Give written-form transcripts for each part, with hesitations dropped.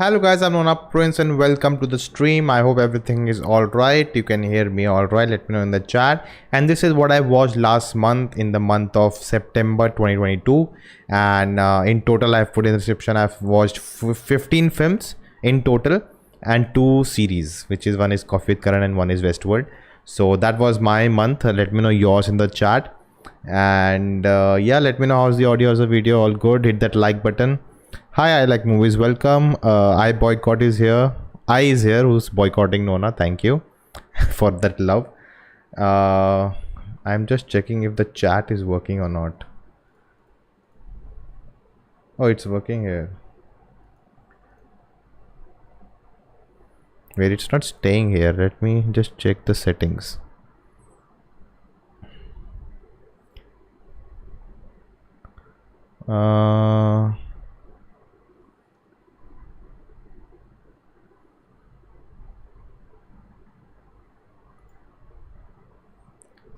Hello guys, I'm Nona Prince and welcome to the stream. I hope everything is alright. You can hear me alright. Let me know in the chat. And this is what I watched last month in the month of September 2022. And in total, I've put in the description, I've watched 15 films in total and 2 series, which is one is Koffee with Karan and one is Westworld. So that was my month. Let me know yours in the chat. And yeah, let me know how's the audio, how's the video. All good. Hit that like button. Hi, I like movies. Welcome. I boycott is here. I is here who's boycotting Nona. Thank you for that love. I'm just checking if the chat is working or not. Oh, it's working here. Wait, it's not staying here. Let me just check the settings.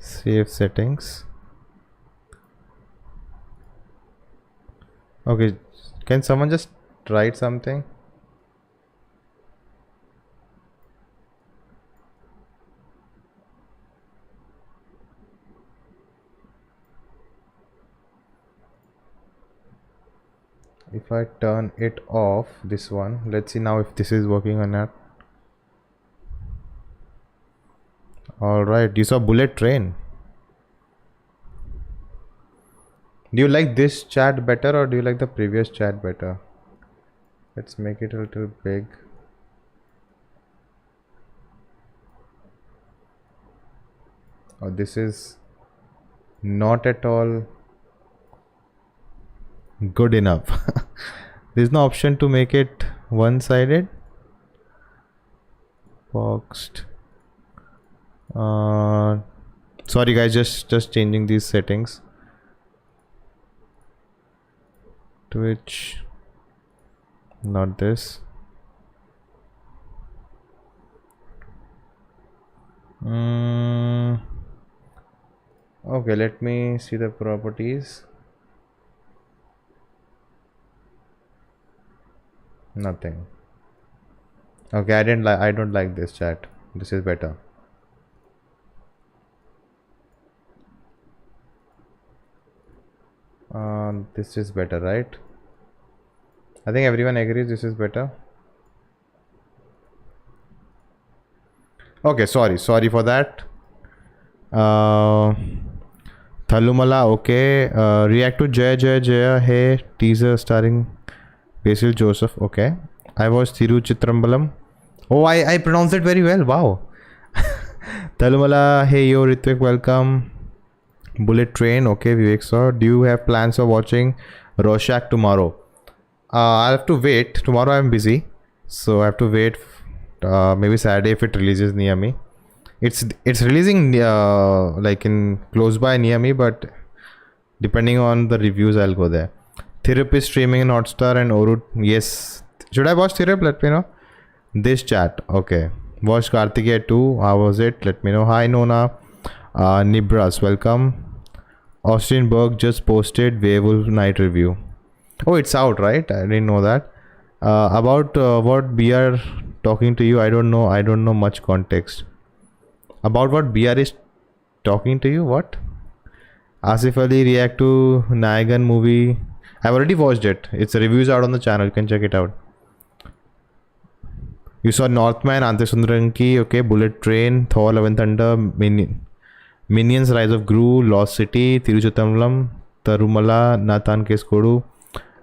Save settings. Okay, can someone just write something? If I turn it off, this one, let's see now if this is working or not. All right, you saw Bullet Train. Do you like this chat better or do you like the previous chat better? Let's make it a little big. Oh, this is not at all good enough. There's no option to make it one-sided. Boxed. Sorry guys, just changing these settings. Twitch, not this. Okay, let me see the properties. Nothing. Okay, I don't like this chat. This is better. This is better, right? I think everyone agrees this is better. Okay, sorry for that. Thalumala, okay. React to Jaya Hey teaser starring Basil Joseph. Okay, I watched Thiruchitrambalam. Oh, I pronounced it very well. Wow. Thalumala, hey yo Ritvik, welcome. Bullet Train, okay. Vivek saw. Do you have plans of watching Rorschach tomorrow? I'll have to wait. Tomorrow I'm busy, so I have to wait. Maybe Saturday if it releases near me. It's releasing like in close by near me, but depending on the reviews, I'll go there. Therapy streaming in Hotstar and Orut. Yes. Should I watch Therapy? Let me know. This chat. Okay. Watch Kartikeya 2. How was it? Let me know. Hi Nona. Nibras, welcome. Austin Berg just posted Werewolf Night review. Oh, it's out, right? I didn't know that. About what BR talking to you, I don't know much context. About what BR is talking to you? What? Asif Ali react to Nayagan movie. I've already watched it. Its reviews out on the channel. You can check it out. You saw Northman, Ante Sundaranki, okay, Bullet Train, Thor, Love and Thunder, Minions, Rise of Gru, Lost City, Tiruchitrambalam, Tarumala, Nathan Keskodu.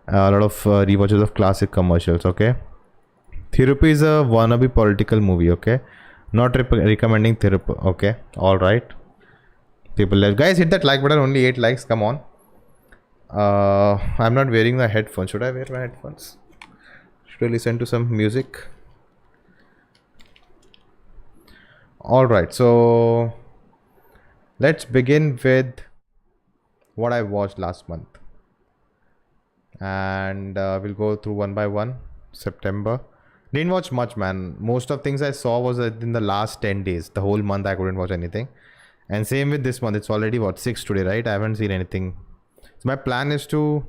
A lot of rewatches of classic commercials, okay. Therapy is a wannabe political movie, okay. Not recommending Therapy, okay. Alright. People left. Guys, hit that like button, only 8 likes, come on. I'm not wearing the headphones. Should I wear my headphones? Should I listen to some music? Alright, so let's begin with what I watched last month. And we'll go through one by one. September. Didn't watch much, man. Most of things I saw was in the last 10 days. The whole month I couldn't watch anything. And same with this month. It's already what, 6 today, right? I haven't seen anything. So my plan is to,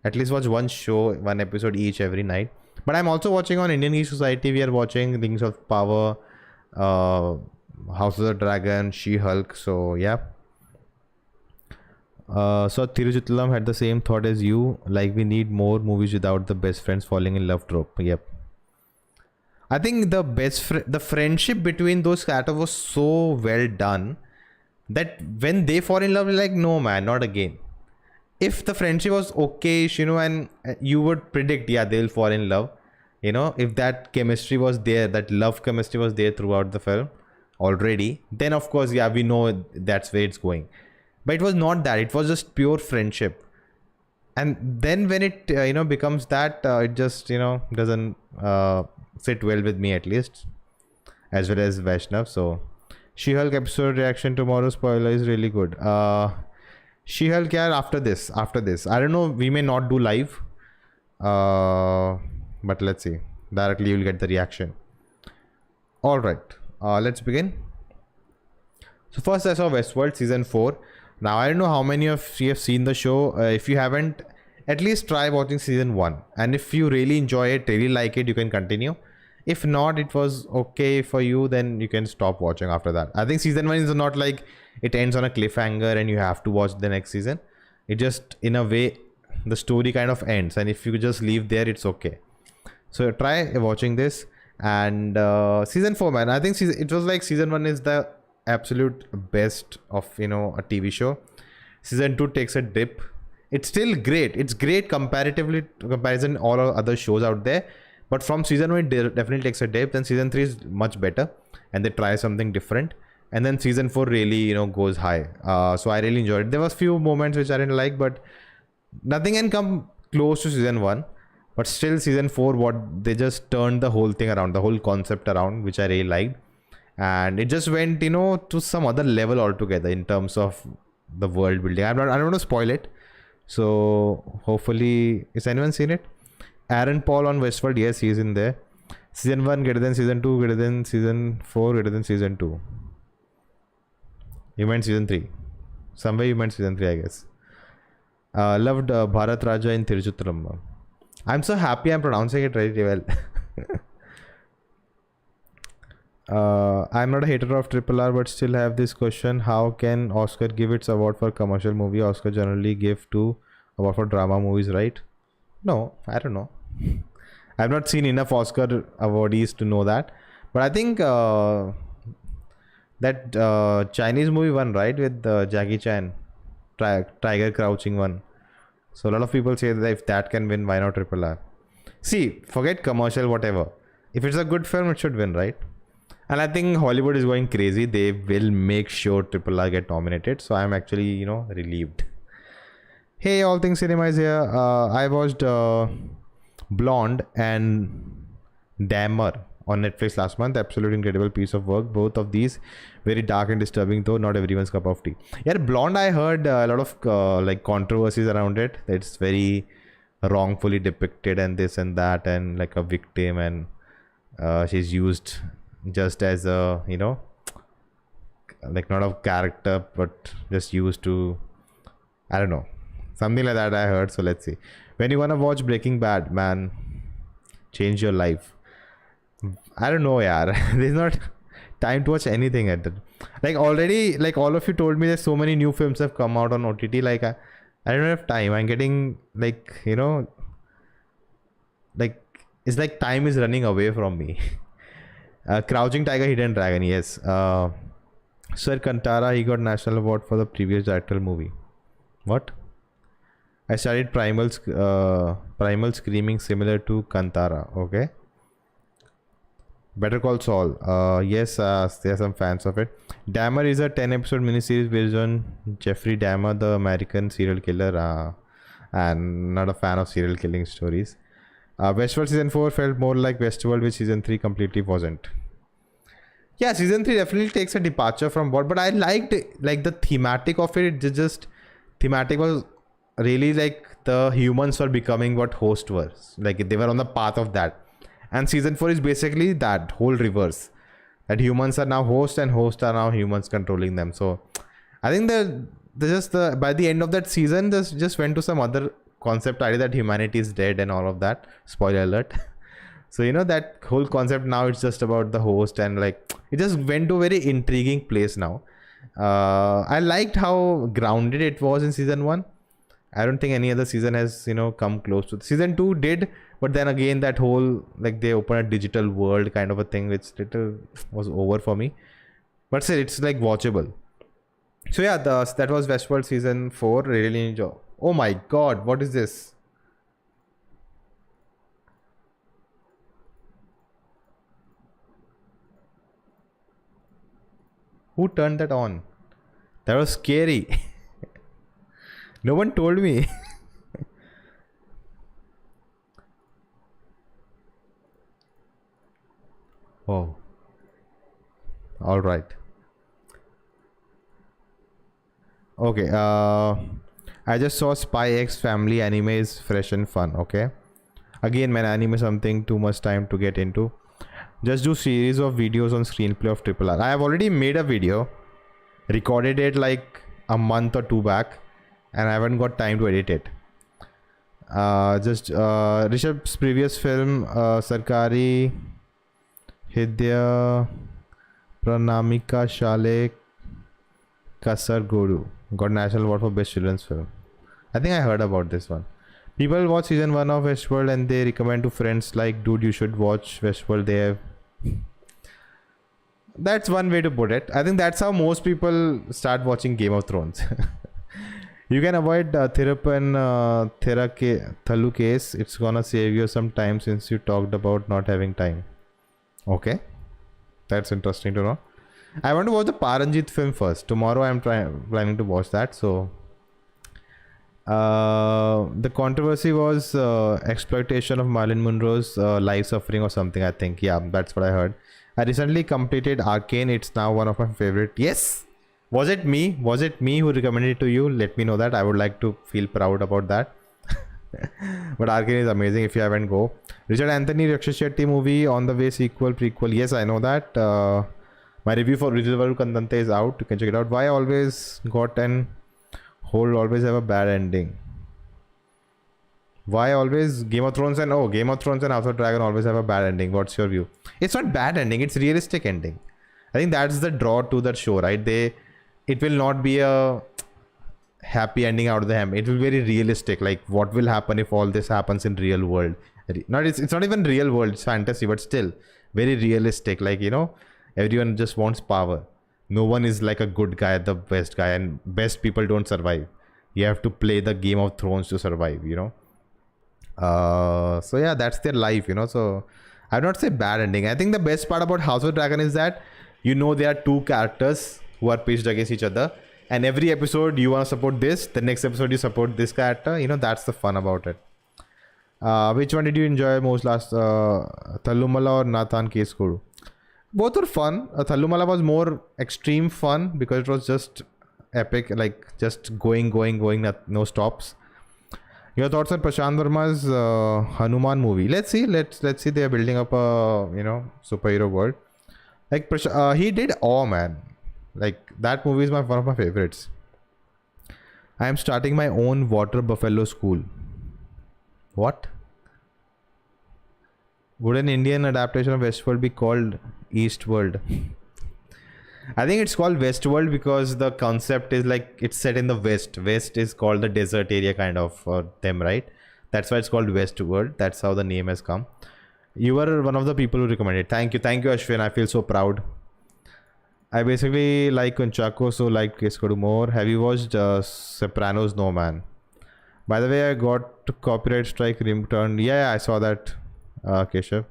at least watch one show, one episode each every night. But I'm also watching on Indian Geek Society. We are watching Rings of Power, uh, House of the Dragon, She-Hulk. So yeah. So Tiruchitlam had the same thought as you. Like, we need more movies without the best friends falling in love trope. Yep. I think the friendship between those characters was so well done that when they fall in love, you're like, no man, not again. If the friendship was okay, and you would predict, yeah, they'll fall in love. If that chemistry was there, that love chemistry was there throughout the film already, then of course, yeah, we know that's where it's going. But it was not that. It was just pure friendship. And then when it becomes that, it just doesn't sit well with me, at least, as well as Vaishnav. So She-Hulk episode reaction tomorrow spoiler is really good. She-Hulk, yeah, after this, I don't know, we may not do live, but let's see. Directly you'll get the reaction. All right, let's begin. So first I saw Westworld season 4. Now I don't know how many of you have seen the show. If you haven't, at least try watching season 1, and if you really enjoy it, really like it, you can continue. If not, it was okay for you, then you can stop watching after that. I think season 1 is not like it ends on a cliffhanger and you have to watch the next season. It just, in a way, the story kind of ends, and if you just leave there, it's okay. So try watching this. And season 4, man, I think it was like season 1 is the absolute best of a TV show. Season 2 takes a dip. It's still great. It's great comparatively comparison all other shows out there. But from season 1, it definitely takes a dip. Then season 3 is much better, and they try something different. And then season 4 really goes high. So I really enjoyed it. There was few moments which I didn't like, but nothing can come close to season 1. But still, season 4, what they just turned the whole thing around, the whole concept around, which I really liked. And it just went to some other level altogether in terms of the world building. I don't want to spoil it, so hopefully, has anyone seen it? Aaron Paul on Westworld, yes, he is in there. Season 1 greater than season 2, greater than season 4, greater than season 2. You meant season 3. Somewhere you meant season 3, I guess. Loved Bharat Raja in Tiruchitram. I'm so happy I'm pronouncing it really well. I'm not a hater of RRR, but still have this question: how can Oscar give its award for commercial movie? Oscar generally give to award for drama movies, right? No, I don't know. I've not seen enough Oscar awardees to know that. But I think that Chinese movie won, right, with Jackie Chan, Tiger Crouching one. So a lot of people say that if that can win, why not RRR? See, forget commercial, whatever. If it's a good film, it should win, right? And I think Hollywood is going crazy. They will make sure RRR get nominated. So I'm actually, relieved. Hey, All Things Cinema is here. I watched Blonde and Dammer on Netflix last month. Absolutely incredible piece of work. Both of these very dark and disturbing, though not everyone's cup of tea. Yeah, Blonde, I heard a lot of like controversies around it. It's very wrongfully depicted and this and that, and like a victim, and she's used just as a like not a character, but just used to, I don't know, something like that I heard. So let's see. When you wanna watch Breaking Bad, man, change your life. I don't know, yaar. There's not time to watch anything at that. Like already, like all of you told me that so many new films have come out on OTT. Like I don't have time. I'm getting like like it's like time is running away from me. Crouching Tiger, Hidden Dragon, yes. Sir Kantara, he got national award for the previous directorial movie. What? I studied Primal Screaming, similar to Kantara. Okay. Better Call Saul. Yes, there are some fans of it. Dahmer is a 10-episode miniseries based on Jeffrey Dahmer, the American serial killer. And not a fan of serial killing stories. Westworld season 4 felt more like Westworld, which season 3 completely wasn't. Yeah, season 3 definitely takes a departure from what, but I liked it, like the thematic of it. It just thematic was really like the humans were becoming what hosts were. Like they were on the path of that. And season 4 is basically that whole reverse. That humans are now hosts and hosts are now humans controlling them. So I think by the end of that season, this just went to some other concept idea that humanity is dead and all of that. Spoiler alert. So that whole concept now, it's just about the host, and like it just went to a very intriguing place now. I liked how grounded it was in season 1. I don't think any other season has come close to season 2 did, but then again that whole like they open a digital world kind of a thing, which little was over for me. But still, it's like watchable. So yeah, that was Westworld season 4. Really enjoy. Oh my god, what is this? Who turned that on? That was scary. No one told me. Oh, all right. Okay. I just saw Spy X Family. Anime is fresh and fun. Okay. Again, man, anime is something too much time to get into. Just do series of videos on screenplay of Triple R. I have already made a video, recorded it like a month or two back, and I haven't got time to edit it. Just Rishabh's previous film, Sarkari Hidya Pranamika Shale Kasar Guru, got National Award for Best Children's Film. I think I heard about this one. People watch season 1 of Westworld and they recommend to friends like, dude, you should watch Westworld. They have. That's one way to put it. I think that's how most people start watching Game of Thrones. You can avoid Thirapan Thalu case. It's gonna save you some time since you talked about not having time. Okay. That's interesting to know. I want to watch the Paranjit film first. Tomorrow I'm planning to watch that. So the controversy was exploitation of Marilyn Monroe's life suffering or something, I think. Yeah, that's what I heard. I recently completed Arcane. It's now one of my favorite. Yes. Was it me? Was it me who recommended it to you? Let me know that. I would like to feel proud about that. But Arcane is amazing. If you haven't, go. Richard Anthony Raksha Shetty movie on the way, sequel, prequel. Yes, I know that. My review for Rivalru Kandante is out. You can check it out. Why always got an whole always have a bad ending? Why always Game of Thrones and Game of Thrones and House of Dragon always have a bad ending? What's your view? It's not bad ending. It's realistic ending. I think that's the draw to that show, right? It will not be a happy ending out of the hem. It will be very realistic. Like what will happen if all this happens in real world? It's not even real world. It's fantasy, but still very realistic. Like everyone just wants power. No one is like a good guy, the best guy, and best people don't survive. You have to play the Game of Thrones to survive. So yeah, that's their life. So I would not say bad ending. I think the best part about House of Dragon is that there are two characters who are pitched against each other, and every episode you want to support this, the next episode you support this character. That's the fun about it. Which one did you enjoy most last, Thalumala or Nathan Case Guru? Both were fun. Thalumala was more extreme fun because it was just epic, like just going, no stops. Your thoughts on Prashant Verma's Hanuman movie? Let's see. Let's see. They are building up a superhero world. Like he did Awe, man. Like that movie is one of my favorites. I am starting my own water buffalo school. What? Would an Indian adaptation of Westworld be called Eastworld? I think it's called Westworld because the concept is like it's set in the West. West is called the desert area kind of for them, right? That's why it's called Westworld. That's how the name has come. You were one of the people who recommended. Thank you, Ashwin. I feel so proud. I basically like Kunchako, so like Keskodu more. Have you watched Sopranos? No, man. By the way, I got copyright strike returned. Yeah, I saw that, Keshav.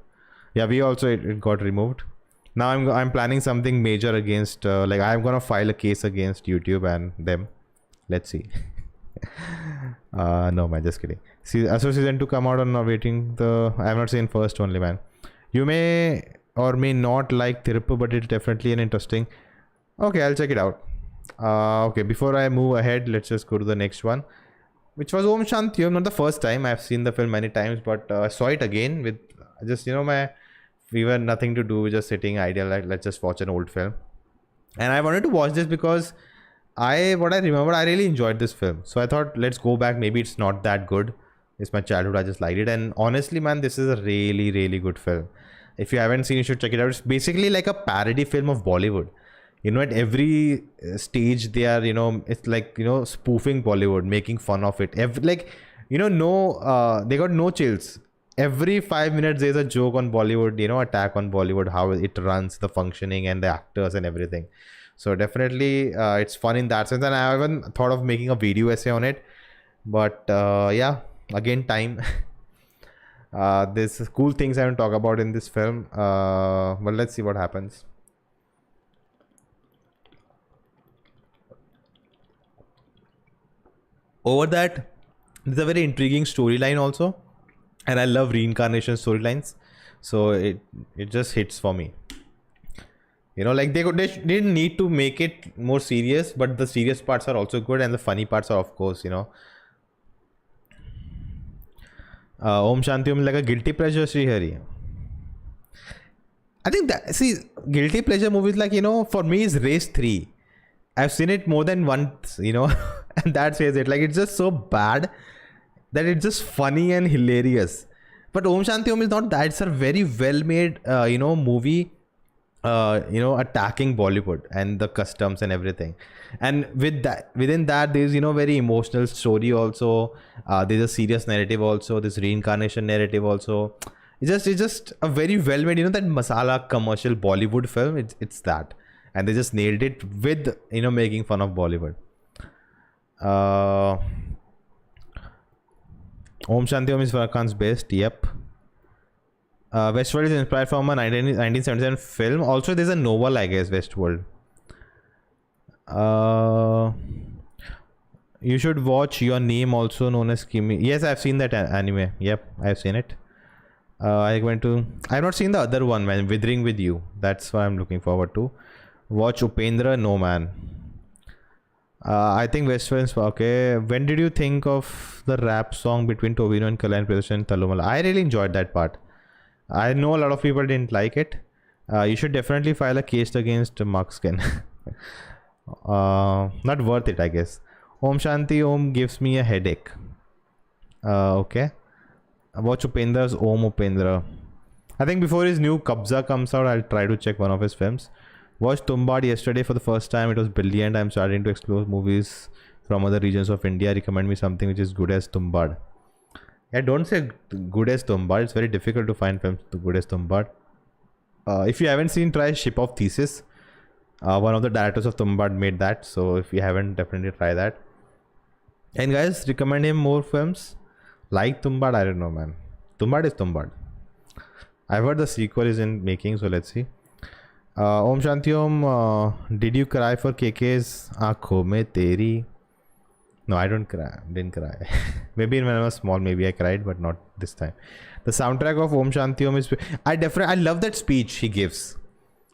Yeah, we also it got removed. Now I'm planning something major against like I'm gonna file a case against YouTube and them. Let's see. No man, just kidding. See, so season 2 come out on waiting. I have not seen first only, man. You may or may not like Tiruppu, but it's definitely an interesting. Okay, I'll check it out. Okay, before I move ahead, let's just go to the next one, which was Om Shanti Om. Not the first time. I've seen the film many times, but I saw it again with just we were nothing to do, just sitting idle, like let's just watch an old film. And I wanted to watch this because what I remember, I really enjoyed this film. So I thought let's go back. Maybe it's not that good, It's my childhood. I just liked it. And honestly, man, this is a really, really good film. If you haven't seen, you should check it out. It's basically like a parody film of Bollywood. You know, at every stage they are, you know, it's like, you know, spoofing Bollywood, making fun of it. Like, you know, no, they got no chills. Every 5 minutes there's a joke on Bollywood, you know, attack on Bollywood, how it runs, the functioning and the actors and everything. So definitely it's fun in that sense. And I haven't thought of making a video essay on it, but yeah, again, time. There's cool things I haven't talked about in this film, but let's see what happens. Over that, there's a very intriguing storyline also, and I love reincarnation storylines, so it just hits for me. You know, like they didn't need to make it more serious, but the serious parts are also good, and the funny parts are, of course, you know. Om Shanti Om, like a guilty pleasure, Sri Hari. I think that, see, guilty pleasure movies, like, you know, for me is Race 3. I've seen it more than once, you know, and that says it. Like, it's just so bad that it's just funny and hilarious. But Om Shanti Om is not that. It's a very well made, you know, movie, you know, attacking Bollywood and the customs and everything. And with that, within that, there's, you know, very emotional story also. There's a serious narrative also. This reincarnation narrative also. It's just a very well made, you know, that masala commercial Bollywood film. It's that. And they just nailed it with, you know, making fun of Bollywood. Om Shanti Om is Farah Khan's best. Yep. Westworld is inspired from a 1977 film. Also, there's a novel, I guess, Westworld. You should watch Your Name, also known as Kimi. Yes, I've seen that anime. Yep, I've seen it. I've not seen the other one, man. Withering with You. That's what I'm looking forward to. Watch Upendra. No, man. I think Westworld. Okay. When did you think of the rap song between Tovino and Kalyan Pradesh and Talumala? I really enjoyed that part. I know a lot of people didn't like it. You should definitely file a case against Mark Skin. Not worth it, I guess. Om Shanti Om gives me a headache. Okay. Watch Upendra's Om Upendra. I think before his new Kabza comes out, I'll try to check one of his films. Watched Tumbad yesterday for the first time. It was brilliant. I'm starting to explore movies from other regions of India. Recommend me something which is good as Tumbad. Yeah, don't say good as Tumbad. It's very difficult to find films good as Tumbad. If you haven't seen, try Ship of Thesis. One of the directors of Tumbad made that. So if you haven't, definitely try that. And guys, recommend him more films. Like Tumbad, I don't know, man. Tumbad is Tumbad. I've heard the sequel is in making, so let's see. Om Shanti Om, did you cry for KK's Aankhon Mein Teri? No, I didn't cry. Maybe when I was small, maybe I cried, but not this time. The soundtrack of Om Shanti Om is... I love that speech he gives.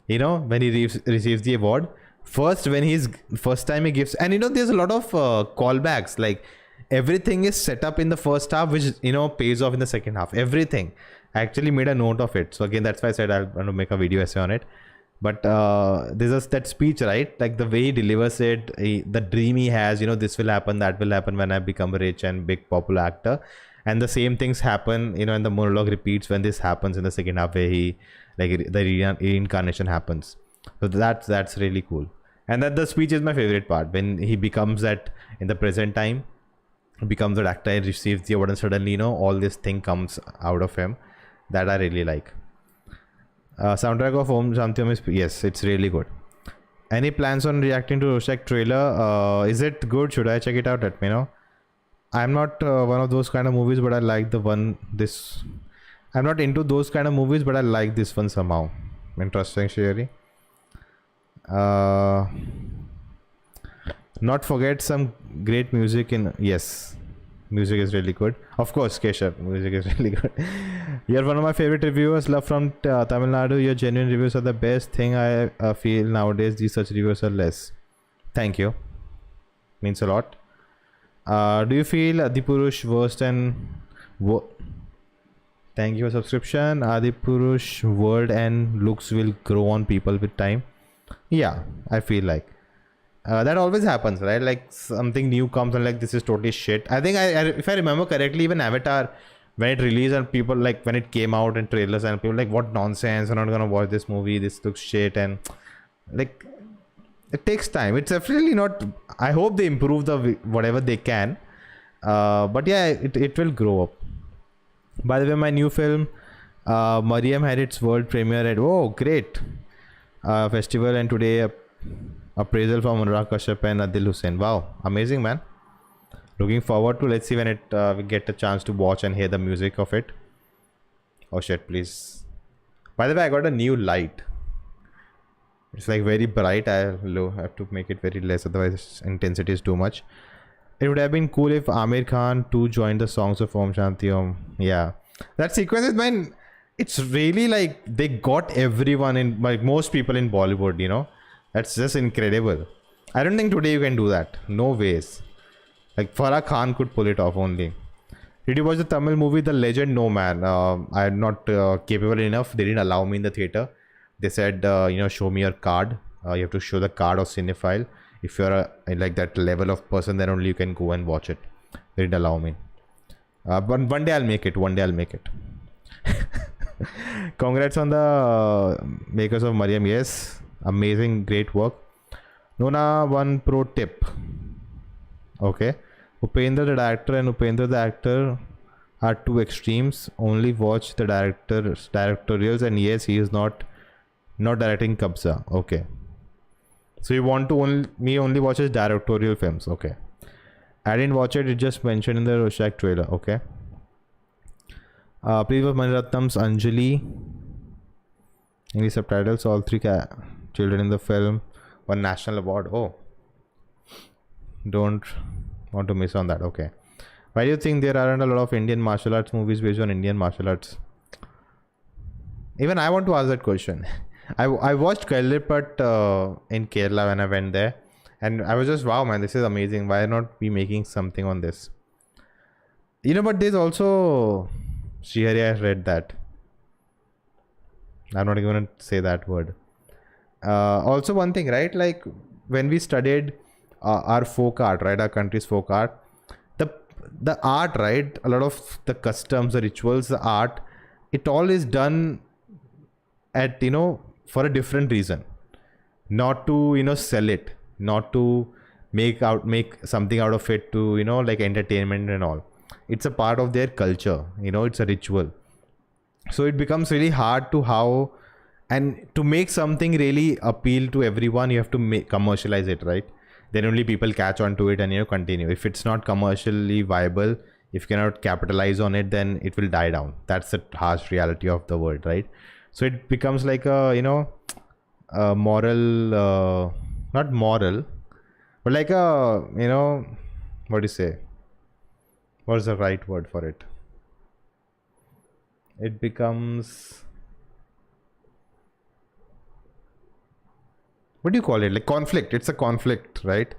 You know, when he receives the award. First time he gives... And you know, there's a lot of callbacks. Like, everything is set up in the first half, which, you know, pays off in the second half. Everything. I actually made a note of it. So again, that's why I said I'll want to make a video essay on it. But there's that speech, right? Like the way he delivers it, the dream he has, you know, this will happen, that will happen when I become a rich and big popular actor. And the same things happen, you know, and the monologue repeats when this happens in the second half, where he, like, the reincarnation happens. So that's really cool. And that the speech is my favorite part, when he becomes that in the present time, becomes that actor and receives the award, and suddenly, you know, all this thing comes out of him. That I really like. Soundtrack of Om Shanti Om is, yes, it's really good. Any plans on reacting to Roshak trailer? Is it good? Should I check it out? Let me know. I'm not one of those kind of movies, but I like I'm not into those kind of movies, but I like this one somehow. Interesting, Sherry. Not forget some great music in... Yes, music is really good. Of course, Keshav, music is really good. You're one of my favorite reviewers. Love from Tamil Nadu. Your genuine reviews are the best thing I feel nowadays. These such reviews are less. Thank you. Means a lot. Do you feel Adipurush worst and... Thank you for subscription. Adipurush word and looks will grow on people with time. Yeah, I feel like. That always happens, right? Like something new comes and like this is totally shit. I think if I remember correctly, even Avatar, when it released and people like when it came out in trailers and people like, what nonsense, I'm not gonna watch this movie, this looks shit. And like it takes time. It's definitely not, I hope they improve whatever they can. But yeah, it will grow up. By the way, my new film Mariam had its world premiere at, oh great, festival, and today appraisal from Anurag Kashyap and Adil Hussain. Wow, amazing, man. Looking forward to, let's see when we get a chance to watch and hear the music of it. Oh shit, please. By the way, I got a new light. It's like very bright. I have to make it very less, otherwise intensity is too much. It would have been cool if Amir Khan too joined the songs of Om Shanti Om. Yeah, that sequence is, man, it's really like they got everyone in, like most people in Bollywood, you know. That's just incredible. I don't think today you can do that. No ways. Like Farah Khan could pull it off only. Did you watch the Tamil movie The Legend? No, man. I'm not capable enough. They didn't allow me in the theater. They said, show me your card. You have to show the card of Cinephile. If you're like that level of person, then only you can go and watch it. They didn't allow me. But one day I'll make it. One day I'll make it. Congrats on the makers of Mariam. Yes. Amazing. Great work. Nona, one pro tip. Okay. Upendra the director and Upendra the actor are two extremes. Only watch the directorials, and yes, he is not directing Kabza. Okay. So you want to only watch his directorial films. Okay. I didn't watch it. It just mentioned in the Roshak trailer. Okay. Please watch Maniratnam's Anjali. English subtitles. All three children in the film won national award. Oh. Don't want to miss on that. Okay. Why do you think there aren't a lot of Indian martial arts movies based on Indian martial arts? Even I want to ask that question. I watched Thalapathi in Kerala when I went there, and I was just, wow, man, this is amazing. Why not be making something on this? You know, but there's also Srihari. I read that. I'm not even going to say that word. Also, one thing, right? Like when we studied our folk art, right? Our country's folk art. The art, right? A lot of the customs, the rituals, the art, it all is done at, for a different reason. Not to, sell it. Not to make something out of it to, like entertainment and all. It's a part of their culture. It's a ritual. So it becomes really hard and to make something really appeal to everyone, you have to commercialize it, right? Then only people catch on to it and continue. If it's not commercially viable, if you cannot capitalize on it, then it will die down. That's the harsh reality of the world, right? So it becomes like a moral, not moral, but like a what do you say? What is the right word for it? It becomes, what do you call it? Like conflict. It's a conflict, right?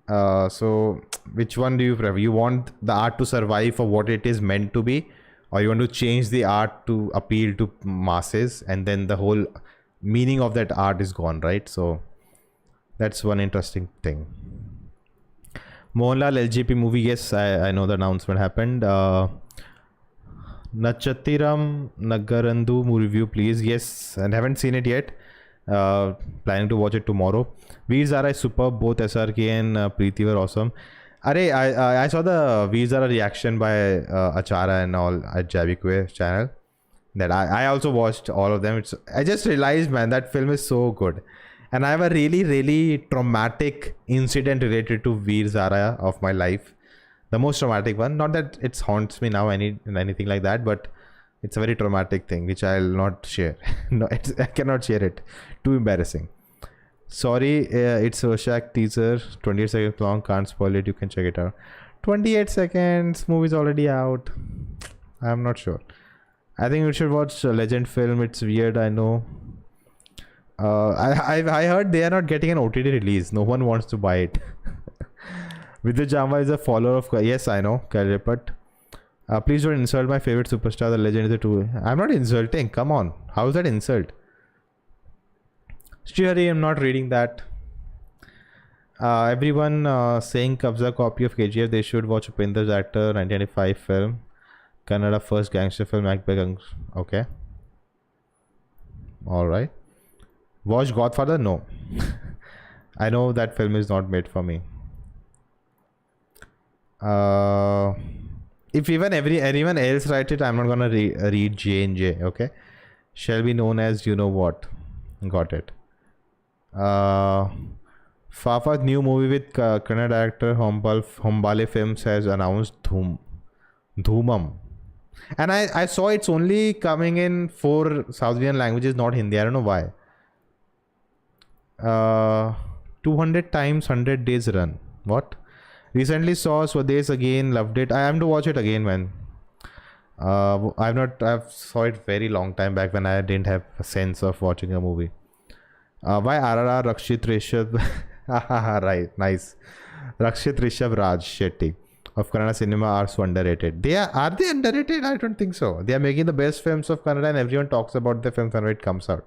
So which one do you prefer? You want the art to survive for what it is meant to be, or you want to change the art to appeal to masses, and then the whole meaning of that art is gone, right? So that's one interesting thing. Mohanlal LGP movie. Yes, I know the announcement happened. Nachathiram Nagarandu review, please. Yes, and haven't seen it yet. Planning to watch it tomorrow. Veer Zara is superb. Both SRK and Preeti were awesome. I saw the Veer Zara reaction by Achara and all at Javikwe channel. That I also watched all of them. I just realized, man, that film is so good. And I have a really, really traumatic incident related to Veer Zara of my life. The most traumatic one. Not that it haunts me now, anything like that, but it's a very traumatic thing which I'll not share. No, I cannot share it. Too embarrassing. Sorry, it's Roshak teaser. 28 seconds long. Can't spoil it. You can check it out. 28 seconds. Movie's already out. I'm not sure. I think you should watch a Legend film. It's weird, I know. I heard they are not getting an OTT release. No one wants to buy it. Vidya Jamba is a follower of... Yes, I know. But please don't insult my favorite superstar. The Legend is a tool. I'm not insulting. Come on. How is that insult? Srihari, I'm not reading that. Everyone saying Kabza copy of KGF. They should watch Upendra's actor 1995 film, Kannada first gangster film. Okay, all right. Watch Godfather? No. I know that film is not made for me. If even anyone else write it, I'm not gonna read J and J. Okay, shall be known as you know what. Got it. Fafa's new movie with Kannada director Hombale Films has announced Dhoomam. And I saw it's only coming in 4 South Indian languages, not Hindi. I don't know why. 200 times 100 days run. What? Recently saw Swades again, loved it. I have to watch it again, man. I've saw it very long time back when I didn't have a sense of watching a movie. Why RRR Rakshit Rishabh? Right, nice. Rakshit Rishabh Raj Shetty of Kannada cinema are so underrated. Are they underrated? I don't think so. They are making the best films of Kannada and everyone talks about the films when it comes out.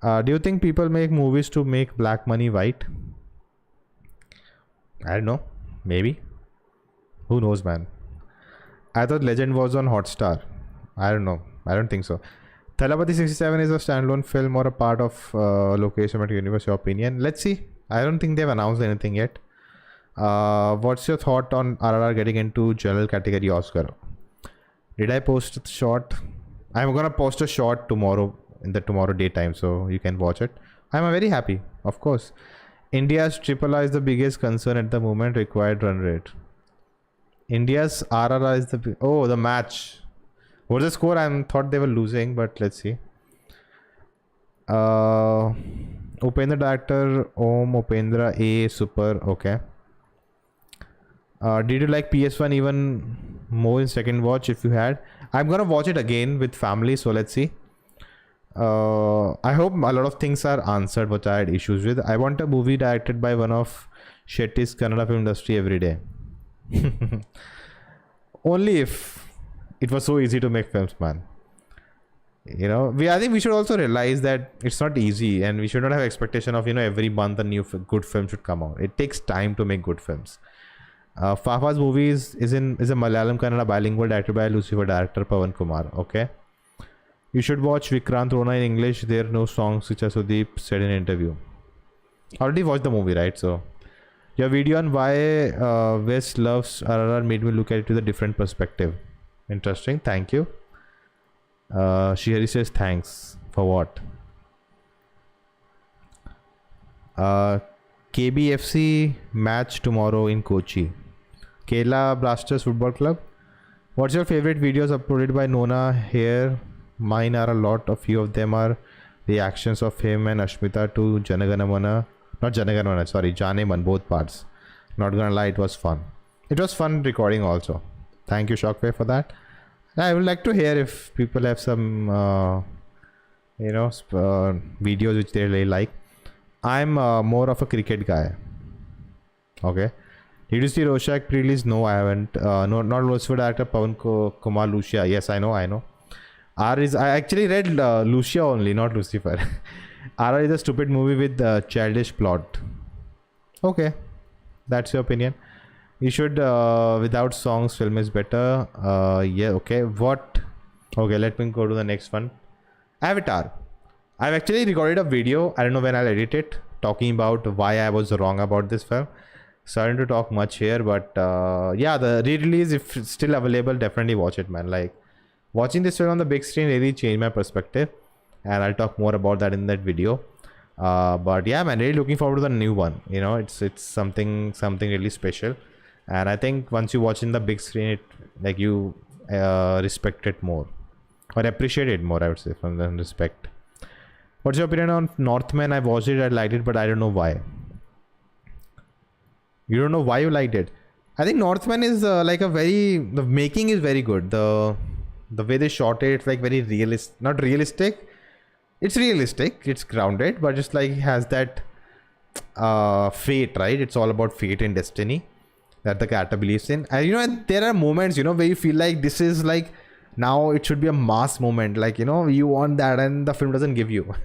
Do you think people make movies to make black money white? I don't know. Maybe. Who knows, man? I thought Legend was on Hotstar. I don't know. I don't think so. Thalapathy 67 is a standalone film or a part of location at universe, your opinion? Let's see. I don't think they've announced anything yet. What's your thought on RRR getting into general category Oscar? Did I post a short? I'm gonna post a short tomorrow in the tomorrow daytime, so you can watch it. I'm very happy, of course. India's AAA is the biggest concern at the moment. Required run rate. India's RRR is the match. What's the score? I thought they were losing, but let's see. Upendra director Om Upendra A super. Okay. Did you like PS1 even more in second watch? If you had, I'm gonna watch it again with family. So let's see. I hope a lot of things are answered which I had issues with. I want a movie directed by one of Shetty's Kannada film industry every day. Only if it was so easy to make films, man. You know, I think we should also realize that it's not easy, and we should not have expectation of every month a new good film should come out. It takes time to make good films. Fafa's movies is a Malayalam Kannada bilingual directed by Lucifer director Pawan Kumar. Okay. You should watch Vikrant Rona in English. There are no songs, which Sudeep said in an interview. Already watched the movie, right? So, your video on why West loves RRR made me look at it with a different perspective. Interesting. Thank you. Shihari says thanks. For what? KBFC match tomorrow in Kochi. Kerala Blasters Football Club. What's your favorite videos uploaded by Nona here? Mine are a lot. A few of them are reactions of him and Ashmita to Janaganamana. Not Janaganamana, sorry, Janeman, both parts. Not gonna lie, it was fun. It was fun recording also. Thank you, Shockwave, for that. I would like to hear if people have some, videos which they really like. I'm more of a cricket guy. Okay. Did you see Rorschach pre-release? No, I haven't. No, not Lucifer director Pawan Kumar Lucia. Yes, I know. I actually read Lucia only, not Lucifer. RR is a stupid movie with childish plot. Okay, that's your opinion. You should without songs film is better. Yeah, okay. What? Okay, let me go to the next one. Avatar. I've actually recorded a video. I don't know when I'll edit it, talking about why I was wrong about this film. Sorry to talk much here, but yeah, the re-release, if it's still available, definitely watch it, man. Like, watching this film on the big screen really changed my perspective, and I'll talk more about that in that video. But yeah, man, really looking forward to the new one. It's something really special, and I think once you watch in the big screen, you respect it more or appreciate it more. I would say from the respect. What's your opinion on Northman? I watched it, I liked it, but I don't know why. You don't know why you liked it. I think Northman is the making is very good. The way they shot it, it's like very realistic. Not realistic. It's realistic. It's grounded, but just like it has that fate, right? It's all about fate and destiny that the character believes in. And there are moments, where you feel like this is like Now it should be a mass moment, like, you know, you want that and the film doesn't give you.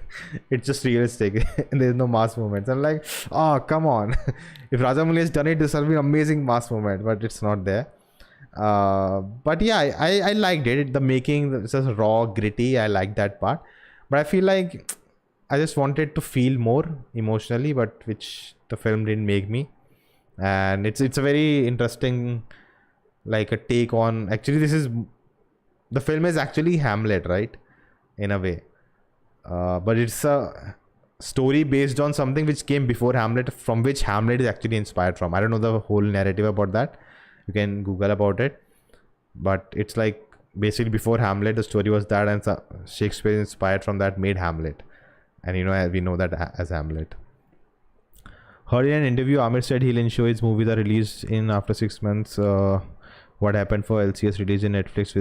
It's just realistic. There's no mass moments. I'm like, oh, come on. If Rajamouli has done it, this will be an amazing mass moment, but it's not there. But yeah, I liked it. The making is just raw, gritty. I like that part. But I feel like I just wanted to feel more emotionally, but which the film didn't make me. And it's a very interesting, like, a take on, actually the film is actually Hamlet, right, in a way, but it's a story based on something which came before Hamlet, from which Hamlet is actually inspired from. I don't know the whole narrative about that, you can Google about it, but it's like basically before Hamlet the story was that, and Shakespeare inspired from that, made Hamlet, and you know, we know that as Hamlet. Heard in an interview, Amir said he'll ensure his movies are released in after 6 months. What happened for LCS release in Netflix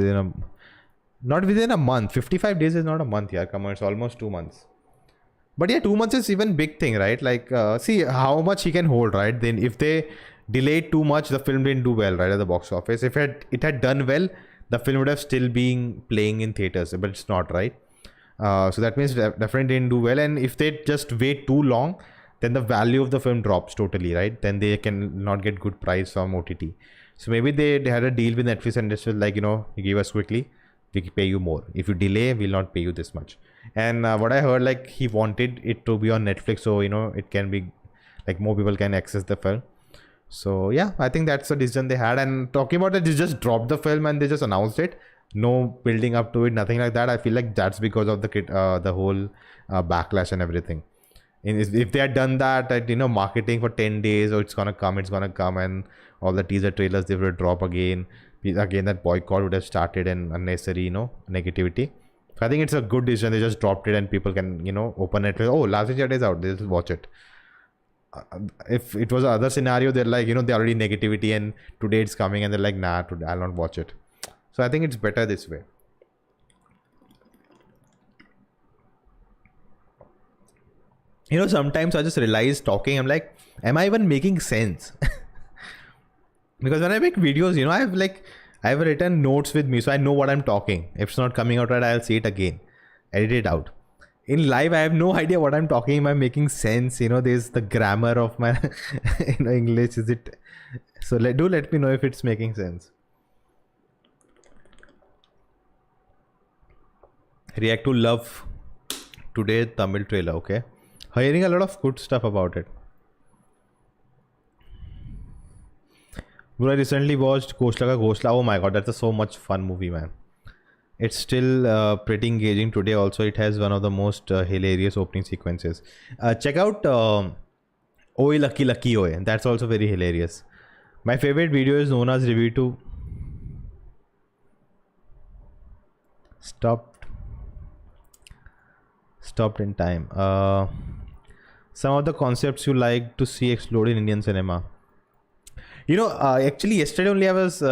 not within a month. 55 days is not a month, yeah. Come on, it's almost 2 months. But yeah, 2 months is even big thing, right? Like, see how much he can hold, right? Then if they delayed too much, the film didn't do well, right, at the box office. If it had done well, the film would have still been playing in theaters, but it's not, right? So that means definitely didn't do well. And if they just wait too long, then the value of the film drops totally, right? Then they can not get good price from OTT. So maybe they had a deal with Netflix and just was like, you know, you give us quickly, we pay you more. If you delay, we'll not pay you this much. And what I heard, like, he wanted it to be on Netflix, so, you know, it can be like more people can access the film. So yeah, I think that's the decision they had. And talking about it, they just dropped the film and they just announced it. No building up to it, nothing like that. I feel like that's because of the whole backlash and everything. If they had done that, you know, marketing for 10 days, or it's gonna come, and all the teaser trailers they would drop again, that boycott would have started, and unnecessary, you know, negativity. So I think it's a good decision. They just dropped it and people can, you know, open it. Oh, Last Jedi is out, they'll watch it. If it was another scenario, they're like, you know, they already negativity and today it's coming, and they're like, nah, today I'll not watch it. So I think it's better this way. You know, sometimes I just realize talking, I'm like, am I even making sense? Because when I make videos, you know, I've written notes with me, so I know what I'm talking. If it's not coming out right, I'll say it again, edit it out. In live, I have no idea what I'm talking. Am I making sense? You know, there's the grammar of my you know, English. Is it? So let me know if it's making sense. React to Love Today Tamil trailer, okay? Hearing a lot of good stuff about it. Bro, I recently watched Ghosla Ka Ghosla. Oh my god, that's a so much fun movie, man. It's still pretty engaging today. Also, it has one of the most hilarious opening sequences. Check out Oi Lucky Lucky Oi. That's also very hilarious. My favorite video is Nona's review to stopped in time. Some of the concepts you like to see explored in Indian cinema. You know, actually yesterday only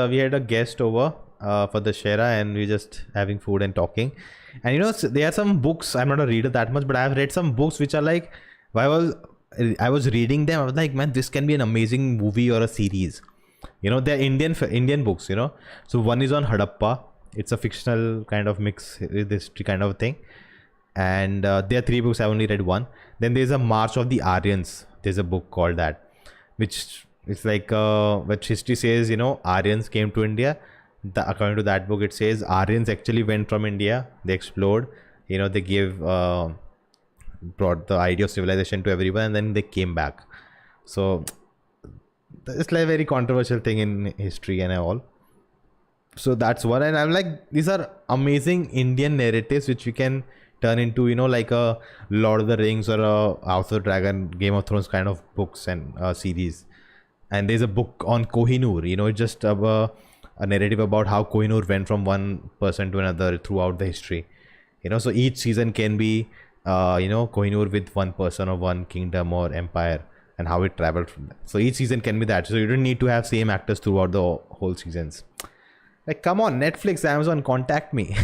we had a guest over for the Shera, and we just having food and talking. And you know, there are some books, I'm not a reader that much, but I have read some books which are like, I was reading them, I was like, man, this can be an amazing movie or a series. You know, they're Indian books, you know. So one is on Hadappa. It's a fictional kind of mix, this kind of thing. And there are 3 books. I only read 1. Then there's a March of the Aryans. There's a book called that, which is like which history says, you know, Aryans came to India. According to that book, it says Aryans actually went from India. They explored, you know, they brought the idea of civilization to everyone, and then they came back. So it's like a very controversial thing in history and all. So that's one. And I'm like, these are amazing Indian narratives which we can turn into, you know, like a Lord of the Rings or a House of the Dragon, Game of Thrones kind of books and series. And there's a book on Kohinoor, you know, it's just a narrative about how Kohinoor went from one person to another throughout the history. You know, so each season can be, you know, Kohinoor with one person or one kingdom or empire, and how it traveled from that. So each season can be that. So you don't need to have same actors throughout the whole seasons. Like, come on, Netflix, Amazon, contact me.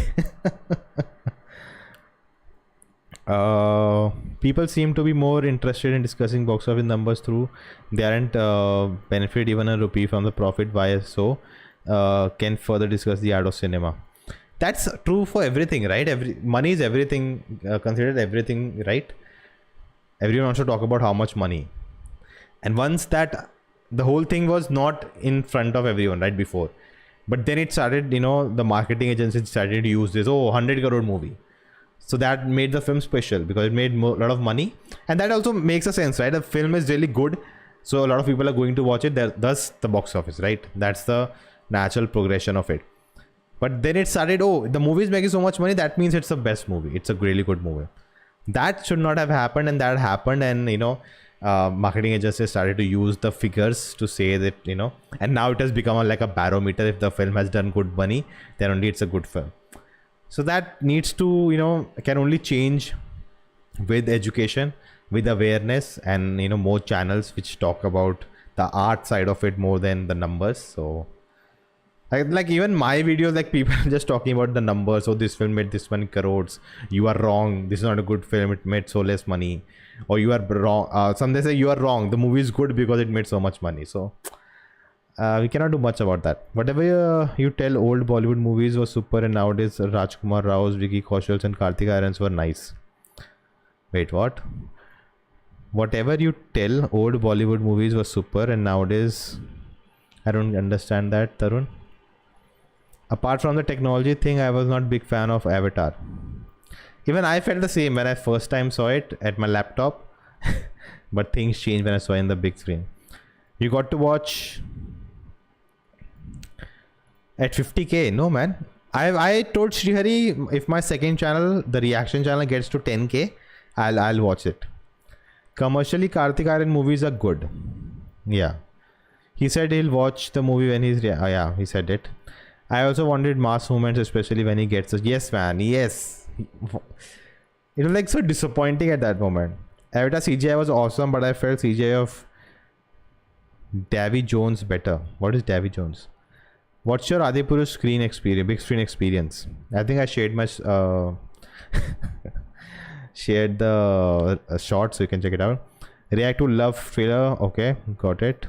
People seem to be more interested in discussing box office numbers through they aren't benefit even a rupee from the profit. Why so? Can further discuss the art of cinema. That's true for everything, right? Money is everything, considered everything, right? Everyone wants to talk about how much money. And once that, the whole thing was not in front of everyone, right, before. But then it started, the marketing agencies started to use this, 100 crore movie. So that made the film special because it made a lot of money. And that also makes a sense, right? The film is really good. So a lot of people are going to watch it. Thus the box office, right? That's the natural progression of it. But then it started, the movie is making so much money. That means it's the best movie. It's a really good movie. That should not have happened, and that happened. And, marketing agencies started to use the figures to say that, and now it has become like a barometer. If the film has done good money, then only it's a good film. So that needs to, can only change with education, with awareness, and, more channels which talk about the art side of it more than the numbers. So like even my videos, like people are just talking about the numbers. So this film made this many crores. You are wrong. This is not a good film. It made so less money. Or you are wrong. Some they say you are wrong. The movie is good because it made so much money. So we cannot do much about that. Whatever you tell, old Bollywood movies were super, and nowadays Rajkumar Rao's, Vicky Kaushals, and Kartik Aaryan's were nice. Wait, what? Whatever you tell, old Bollywood movies were super, and nowadays I don't understand that, Tarun. Apart from the technology thing, I was not big fan of Avatar. Even I felt the same when I first time saw it at my laptop. But things changed when I saw it in the big screen. You got to watch at 50k? No, man. I told Srihari, if my second channel, the reaction channel, gets to 10k, I'll watch it. Commercially, Kartik Aaryan movies are good. Yeah. He said he'll watch the movie when he's... yeah, he said it. I also wanted mass moments, especially when he gets... yes, man. Yes. It was like so disappointing at that moment. Avatar CGI was awesome, but I felt CGI of Davy Jones better. What is Davy Jones? What's your Adipurush screen experience, big screen experience? I think I shared my shared the short, so you can check it out. React to Love trailer. Okay, got it.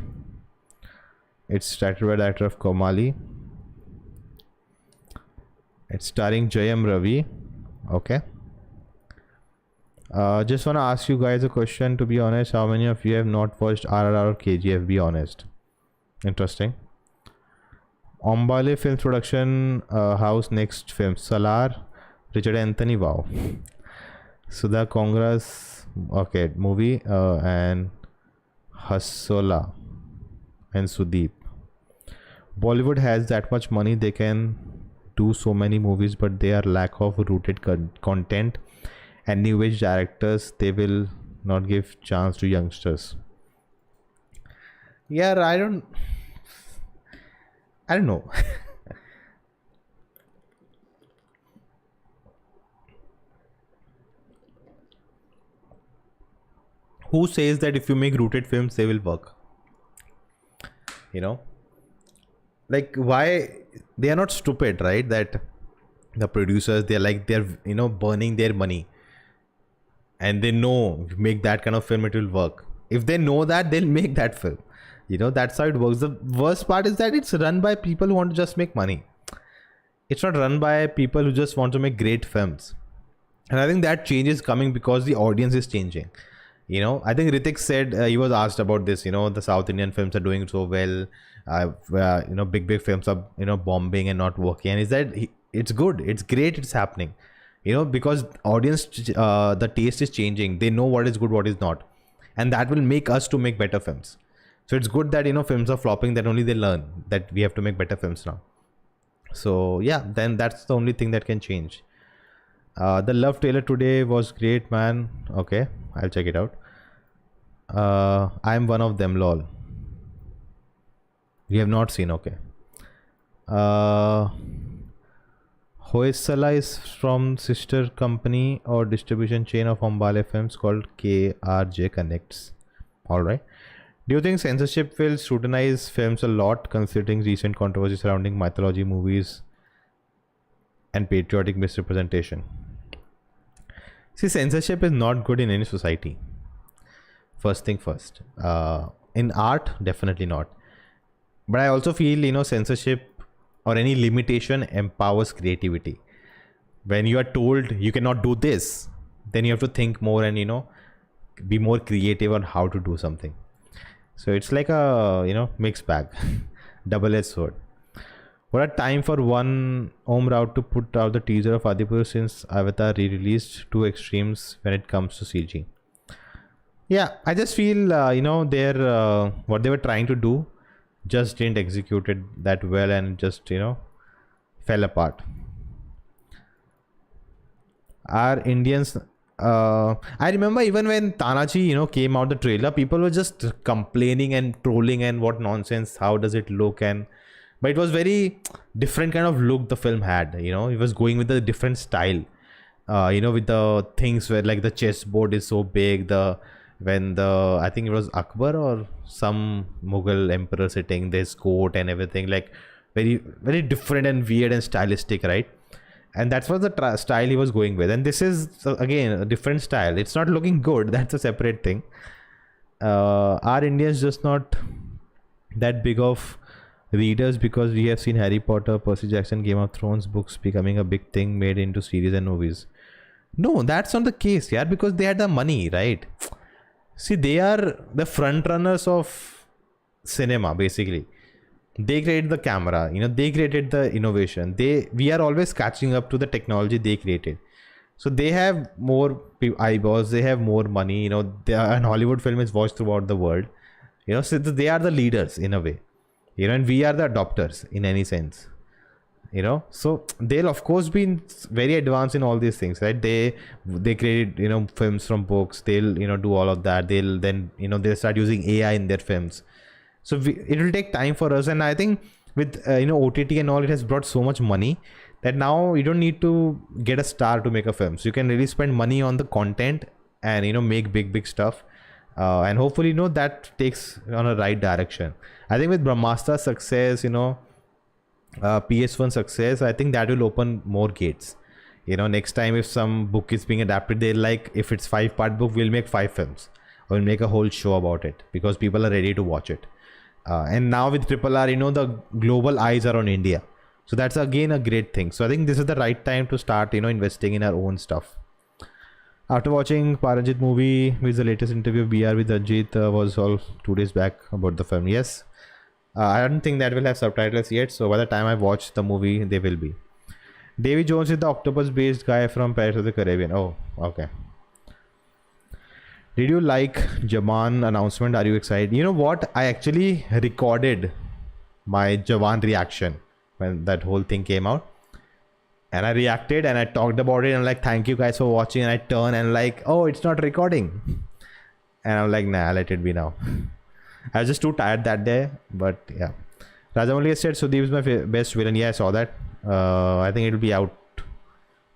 It's directed by director of Komali. It's starring Jayam Ravi. Okay. Just want to ask you guys a question, to be honest. How many of you have not watched RRR or KGF? Be honest. Interesting. Ombale Films Production House next film. Salar, Richard Anthony. Wow. Sudha Congress. Okay, movie. And Hasola and Sudeep. Bollywood has that much money, they can do so many movies, but they are lack of rooted content and new age directors. They will not give chance to youngsters. Yeah, I don't know. Who says that if you make rooted films they will work? Like, why? They are not stupid, right? That the producers, they're burning their money, and they know, make that kind of film, it will work. If they know that, they'll make that film. That's how it works. The worst part is that it's run by people who want to just make money. It's not run by people who just want to make great films. And I think that change is coming because the audience is changing. I think Ritik said, he was asked about this, the South Indian films are doing so well. Big films are, bombing and not working. And is that, it's good, it's great, it's happening. Because audience, the taste is changing. They know what is good, what is not. And that will make us to make better films. So it's good that, films are flopping, that only they learn that we have to make better films now. So yeah, then that's the only thing that can change. The Love trailer today was great, man. Okay, I'll check it out. I'm one of them, lol. We have not seen. Okay. Hoysala is from sister company or distribution chain of Ombale Films called KRJ Connects. Alright. Do you think censorship will scrutinize films a lot, considering recent controversy surrounding mythology movies and patriotic misrepresentation? See, censorship is not good in any society. First thing first. In art, definitely not. But I also feel, censorship or any limitation empowers creativity. When you are told you cannot do this, then you have to think more and be more creative on how to do something. So it's like a mixed bag, double-edged sword. What a time for one Om Rao to put out the teaser of Adipur since Avatar re-released. Two extremes when it comes to CG. Yeah, I just feel they're what they were trying to do just didn't execute it that well and just fell apart. Our Indians, I remember even when Tanaji came out the trailer, people were just complaining and trolling and what nonsense, how does it look, and but it was very different kind of look the film had. It was going with a different style, with the things where like the chessboard is so big, when the I think it was Akbar or some Mughal emperor sitting, this coat and everything, like very very different and weird and stylistic, right? And that's what the style he was going with, and this is again a different style. It's not looking good, that's a separate thing. Are Indians just not that big of readers because we have seen Harry Potter, Percy Jackson, Game of Thrones books becoming a big thing made into series and movies? No, that's not the case, yeah, because they had the money, right? See, they are the front runners of cinema basically. They created the camera, they created the innovation. We are always catching up to the technology they created. So they have more eyeballs, they have more money, an Hollywood film is watched throughout the world, so they are the leaders in a way, and we are the adopters in any sense, so they'll of course be very advanced in all these things, right? They create films from books, they'll do all of that, they'll then they'll start using AI in their films. So it will take time for us, and I think with OTT and all, it has brought so much money that now you don't need to get a star to make a film. So you can really spend money on the content and make big stuff, and hopefully that takes on a right direction. I think with Brahmastra's success, PS1 success, I think that will open more gates. Next time if some book is being adapted, they're like, if it's 5-part book, we'll make 5 films or we'll make a whole show about it because people are ready to watch it. And now with RRR, the global eyes are on India. So that's again a great thing. So I think this is the right time to start, investing in our own stuff. After watching Paranjit movie, with the latest interview of BR with Ajit was all 2 days back about the film. Yes, I don't think that will have subtitles yet. So by the time I watch the movie, they will be. Davy Jones is the octopus-based guy from Pirates of the Caribbean. Oh, okay. Did you like Jawan announcement? Are you excited? You know what? I actually recorded my Jawan reaction when that whole thing came out. And I reacted and I talked about it and like, thank you guys for watching. And I turn and like, oh, it's not recording. And I'm like, nah, let it be now. I was just too tired that day. But yeah. Rajamouli said Sudeep is my best villain. Yeah, I saw that. I think it will be out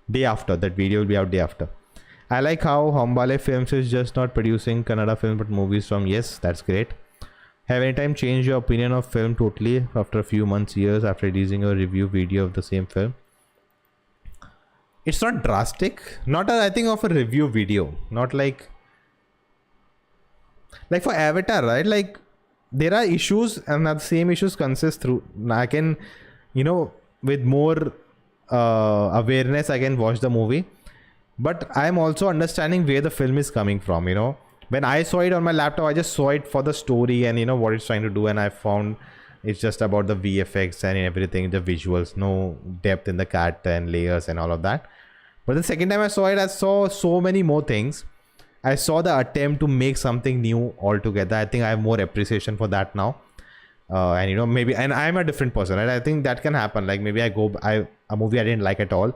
day after. That video will be out day after. I like how Hombale Films is just not producing Kannada film but movies from. Yes, that's great. Have any time changed your opinion of film totally after a few months, years after releasing a review video of the same film? It's not drastic. Not I think of a review video. Not like for Avatar, right? Like there are issues and the same issues consist through. I can, with more awareness, I can watch the movie. But I'm also understanding where the film is coming from, When I saw it on my laptop, I just saw it for the story and, what it's trying to do. And I found it's just about the VFX and everything, the visuals, no depth in the character and layers and all of that. But the second time I saw it, I saw so many more things. I saw the attempt to make something new altogether. I think I have more appreciation for that now. And, maybe, and I'm a different person, right? I think that can happen. Like maybe a movie I didn't like at all.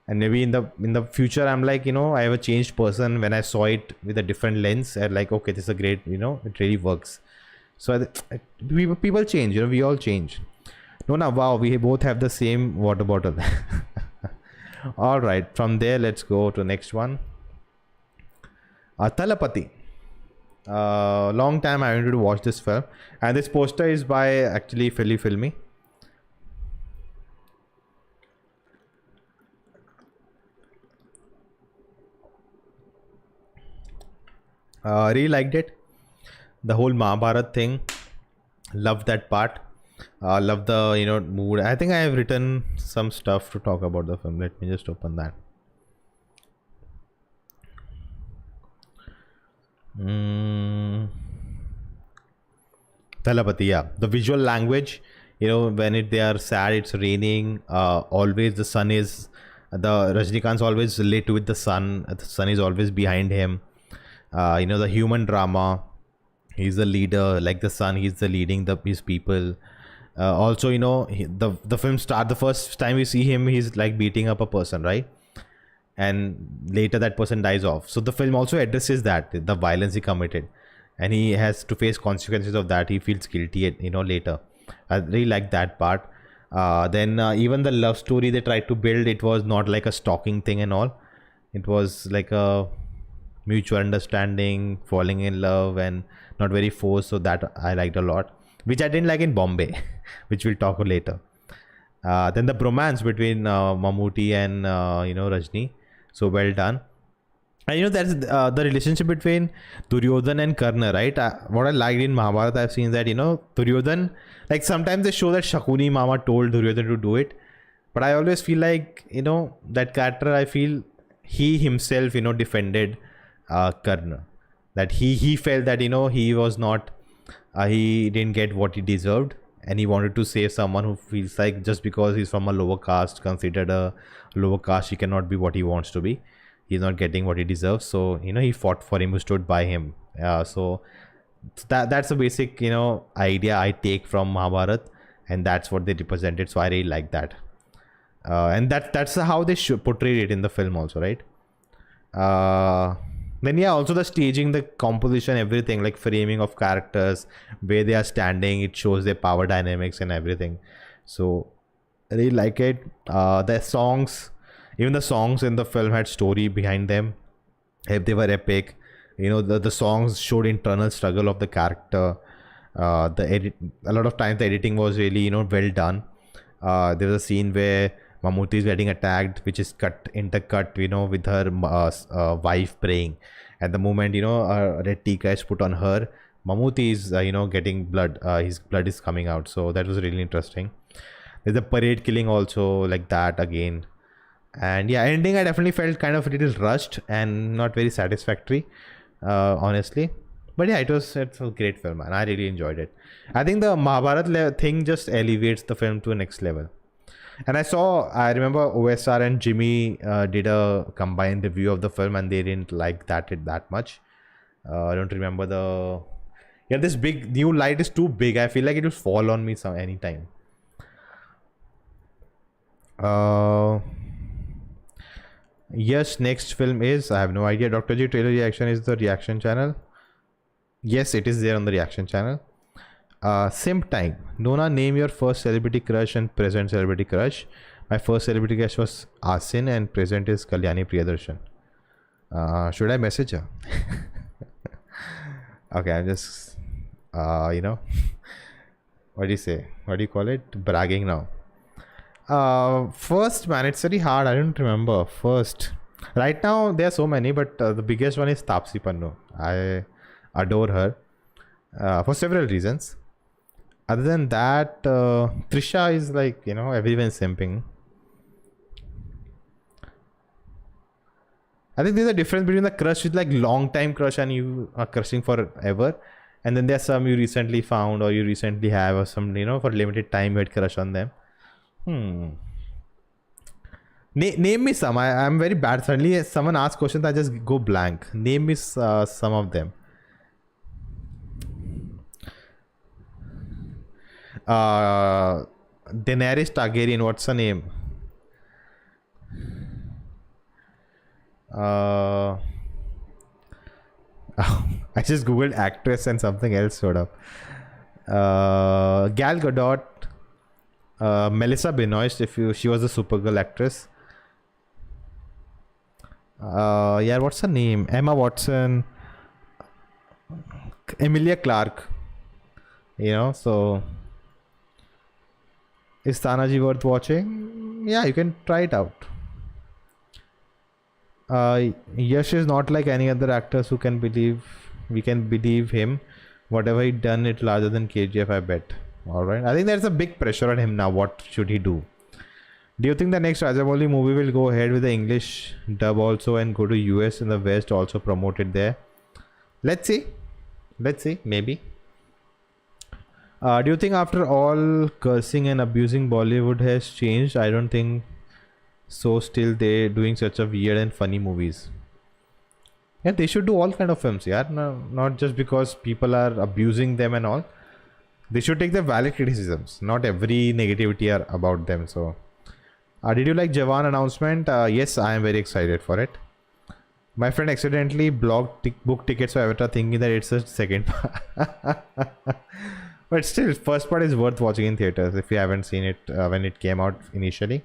And maybe in the future, I'm like, I have a changed person when I saw it with a different lens. And like, okay, this is a great, it really works. So people change, we all change. Nona, wow, we both have the same water bottle. All right, from there, let's go to next one. Thalapathi. Long time I wanted to watch this film. And this poster is by actually Philly Filmy. Really liked it. The whole Mahabharat thing. Loved that part. Love the mood. I think I have written some stuff to talk about the film. Let me just open that. Thalapathy, yeah. The visual language, when they are sad, it's raining. Always the sun is, the Rajnikant's always lit with the sun. The sun is always behind him. The human drama. He's the leader, like the sun. He's the leading his people. Also, the film start. The first time we see him, he's like beating up a person, right? And later that person dies off. So the film also addresses that the violence he committed, and he has to face consequences of that. He feels guilty, later. I really like that part. Then even the love story they tried to build, it was not like a stalking thing and all. It was like a mutual understanding, falling in love, and not very forced. So that I liked a lot, which I didn't like in Bombay, which we'll talk later. Then the bromance between Mammootty and Rajni, so well done. And that's the relationship between Duryodhan and Karna, right? What I liked in Mahabharata, I've seen that Duryodhan, like sometimes they show that Shakuni Mama told Duryodhan to do it, but I always feel like that character, I feel he himself defended Karna, that he felt that he was not he didn't get what he deserved, and he wanted to save someone who feels like just because he's from a lower caste, considered a lower caste, he cannot be what he wants to be. He's not getting what he deserves, so he fought for him, who stood by him. So that's a basic idea I take from Mahabharata, and that's what they represented. So I really like that, and that's how they portrayed it in the film also, right? Then also the staging, the composition, everything, like framing of characters, where they are standing, it shows their power dynamics and everything. So I really like it. The songs, even the songs in the film had story behind them. If they were epic, the songs showed internal struggle of the character. A lot of times the editing was really well done. There was a scene where Mammootty is getting attacked, which is intercut, with her wife praying. At the moment, a red tika is put on her. Mammootty is, getting blood. His blood is coming out. So that was really interesting. There's a parade killing also like that again. And ending I definitely felt kind of a little rushed and not very satisfactory, honestly. But it's a great film, and I really enjoyed it. I think the Mahabharata thing just elevates the film to a next level. And I remember OSR and Jimmy did a combined review of the film, and they didn't like that much. I don't remember this big new light is too big. I feel like it will fall on me anytime. Yes, next film is, I have no idea. Dr. G trailer reaction is the reaction channel. Yes, it is there on the reaction channel. Same time. Nona, name your first celebrity crush and present celebrity crush. My first celebrity crush was Asin, and present is Kalyani Priyadarshan. Should I message her? Okay, I'm just, what do you say? What do you call it? Bragging now. First, man, it's very hard. I don't remember. First. Right now, there are so many, but the biggest one is Taapsee Pannu. I adore her for several reasons. Other than that, Trisha is like, everyone's simping. I think there's a difference between the crush with like long time crush and you are crushing forever. And then there's some you recently found or you recently have, or some, for limited time you had crush on them. Name me some. I'm very bad. Suddenly someone asks questions, I just go blank. Name me some of them. Daenerys Targaryen, what's her name? I just googled actress and something else showed up. Gal Gadot, Melissa Benoist, she was a Supergirl actress. What's her name? Emma Watson, Emilia Clarke. So is Tanaji worth watching? Yeah, you can try it out. Yash is not like any other actors we can believe him. Whatever he done, it larger than KGF, I bet. All right. I think there's a big pressure on him now. What should he do? Do you think the next Rajamouli movie will go ahead with the English dub also and go to US in the West, also promote it there? Let's see. Let's see. Maybe. Do you think after all cursing and abusing Bollywood has changed? I don't think so. Still they doing such a weird and funny movies. Yeah, they should do all kind of films. Yeah, no, not just because people are abusing them and all. They should take the valid criticisms. Not every negativity are about them. So, did you like Jawan announcement? Yes, I am very excited for it. My friend accidentally blocked book tickets for Avatar, thinking that it's a second part. But still, first part is worth watching in theaters if you haven't seen it when it came out initially.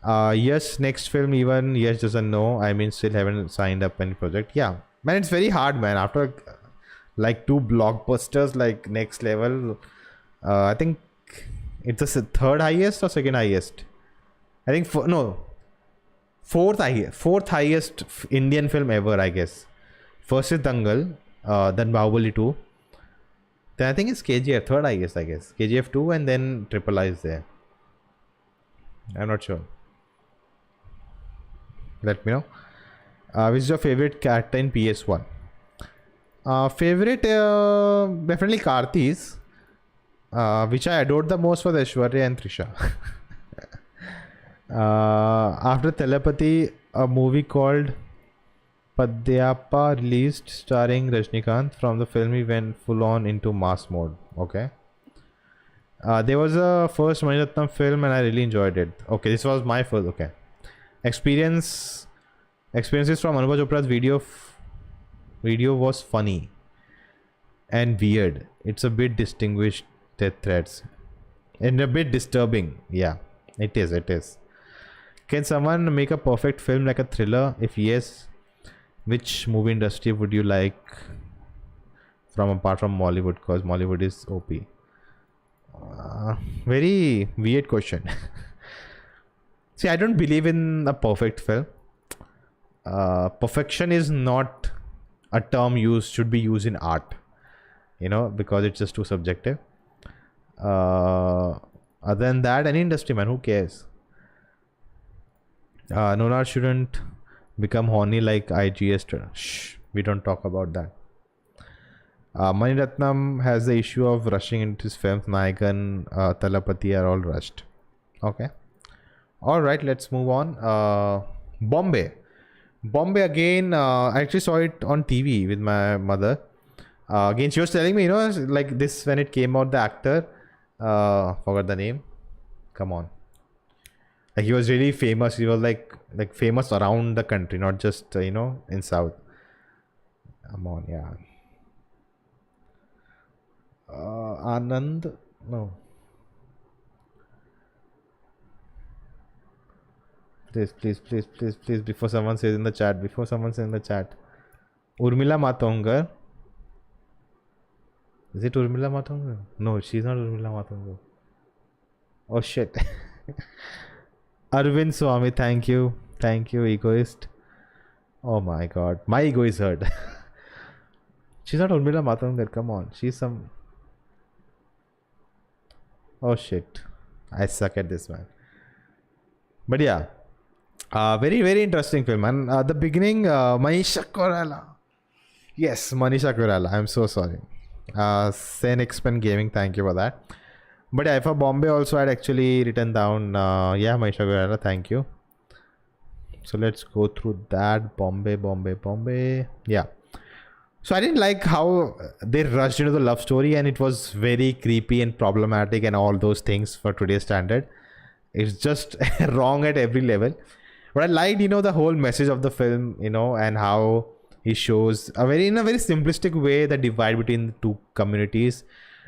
Yes, next film even yes doesn't know. I mean, still haven't signed up any project. Yeah, man, it's very hard, man. After like 2 blockbusters, like next level, I think it's the third highest or second highest. I think fourth highest Indian film ever, I guess. First is Dangal, then Bahubali 2. Then I think it's KGF, third highest, I guess. KGF 2 and then Triple I is there. I'm not sure. Let me know. Which is your favorite character in PS1? Favorite, definitely Karthis, which I adored the most was Aishwarya and Trisha. After Thalapathy, a movie called Padyapa released starring Rajnikant. From the film he went full on into mass mode. Okay. There was a first Mani Ratnam film and I really enjoyed it. Okay, this was my first. Okay. Experiences from Anubhav Chopra's video was funny and weird. It's a bit distinguished death threats and a bit disturbing. Yeah, it is. Can someone make a perfect film like a thriller? If yes, which movie industry would you like from apart from Mollywood? Because Mollywood is OP. Very weird question. See, I don't believe in a perfect film. Perfection is not a term should be used in art, because it's just too subjective. Other than that, any industry, man, who cares? Nona shouldn't become horny like IGS. Shh, we don't talk about that. Mani Ratnam has the issue of rushing into his films. Nayakan, Thalapathy are all rushed. Okay. All right, let's move on. Bombay again. I actually saw it on TV with my mother. Again, she was telling me, like this when it came out, the actor, forgot the name. Come on. Like he was really famous. He was like famous around the country, not just in South. Come on, yeah. Anand, no. Please, before someone says in the chat. Urmila Matondkar. Is it Urmila Matondkar? No, she's not Urmila Matondkar. Oh shit. Arvind Swamy, thank you, egoist. Oh my god, my ego is hurt. She's not Urmila Matondkar, come on, she's some... Oh shit, I suck at this, man. But yeah, very, very interesting film. And the beginning, Manisha Koirala. Yes, Manisha Koirala. I'm so sorry. Sen Expen Gaming, thank you for that. But yeah, for Bombay also, I'd actually written down, yeah, Manisha Koirala, thank you. So let's go through that. Bombay. Yeah. So I didn't like how they rushed into the love story and it was very creepy and problematic and all those things for today's standard. It's just wrong at every level. But I liked, the whole message of the film, and how he shows in a very simplistic way the divide between the two communities,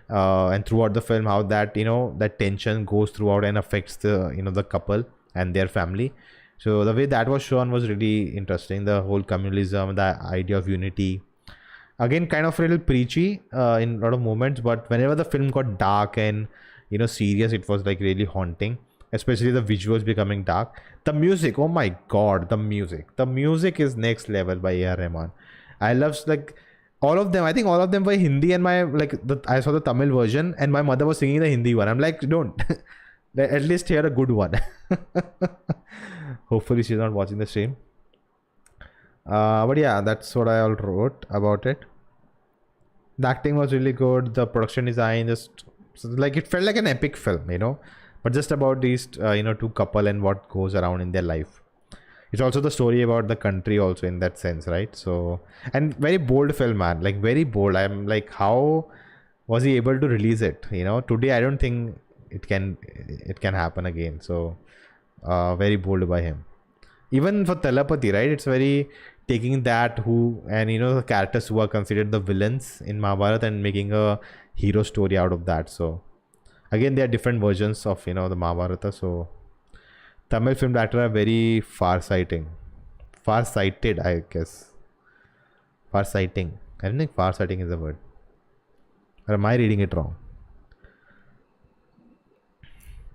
and throughout the film how that that tension goes throughout and affects the the couple and their family. So the way that was shown was really interesting. The whole communalism, the idea of unity. Again, kind of a little preachy in a lot of moments, but whenever the film got dark and serious, it was like really haunting. Especially the visuals becoming dark. The music, oh my god, the music is next level by A.R. Rahman. I love All of them, I think all of them were Hindi, and I saw the Tamil version, and my mother was singing the Hindi one. I'm like, don't. At least hear a good one. Hopefully she's not watching the stream. But yeah, that's what I all wrote about it. The acting was really good. The production design just like it felt like an epic film, but just about these two couple and what goes around in their life. It's also the story about the country also in that sense, right? So, and very bold film, man, like very bold. I'm like, how was he able to release it? Today I don't think it can happen again. So very bold by him. Even for Thalapathy, right? It's very taking that the characters who are considered the villains in Mahabharata and making a hero story out of that. So again, there are different versions of the Mahabharata. So Tamil film director are very far-sighted, I guess. Far-sighting. I don't think far-sighting is the word. Or am I reading it wrong?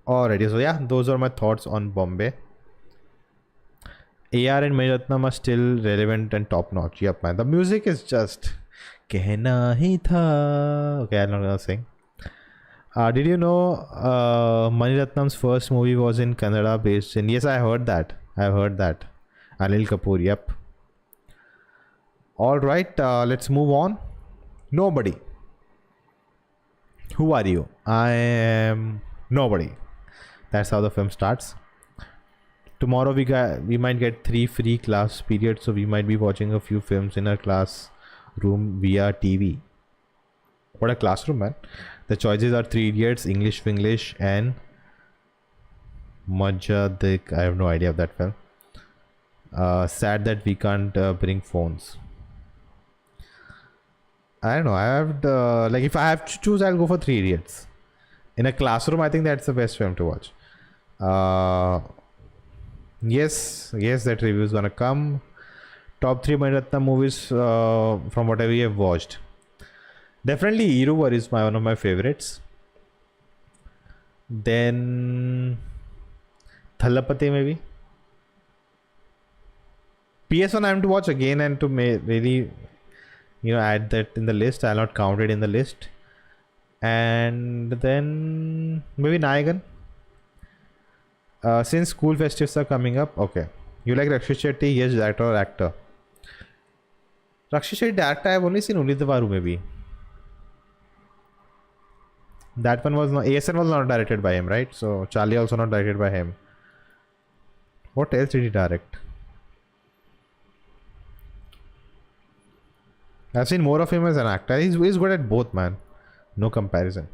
Alrighty, so yeah, those are my thoughts on Bombay. AR and Mani Ratnam are still relevant and top notch. Yep, man. The music is just Kehna hi tha. Okay, I'm not gonna sing. Did you know Mani Ratnam's first movie was in Kannada based in? Yes, I heard that. I've heard that. Anil Kapoor. Yep. All right, let's move on. Nobody. Who are you? I am nobody. That's how the film starts. Tomorrow we might get 3 free class periods, so we might be watching a few films in our classroom via TV. What a classroom, man. The choices are 3 Idiots, English Finglish, and Majja Dik. I have no idea of that film. Sad that we can't bring phones. I don't know. I have if I have to choose, I'll go for 3 Idiots. In a classroom, I think that's the best film to watch. Yes, that review is gonna come. Top 3 Mani Ratnam movies from whatever we have watched. Definitely Iruvar is one of my favorites. Then Thalapathy maybe. PS1 I have to watch again and to really add that in the list. I'll not count it in the list. And then maybe Nayagan. Since school festives are coming up, okay. You like Rakshit Shetty? Yes, director or actor? Rakshit Shetty director, I have only seen Ulidavaru maybe. That one was not, ASN was not directed by him, right? So Charlie also not directed by him. What else did he direct? I've seen more of him as an actor. He's good at both, man. No comparison.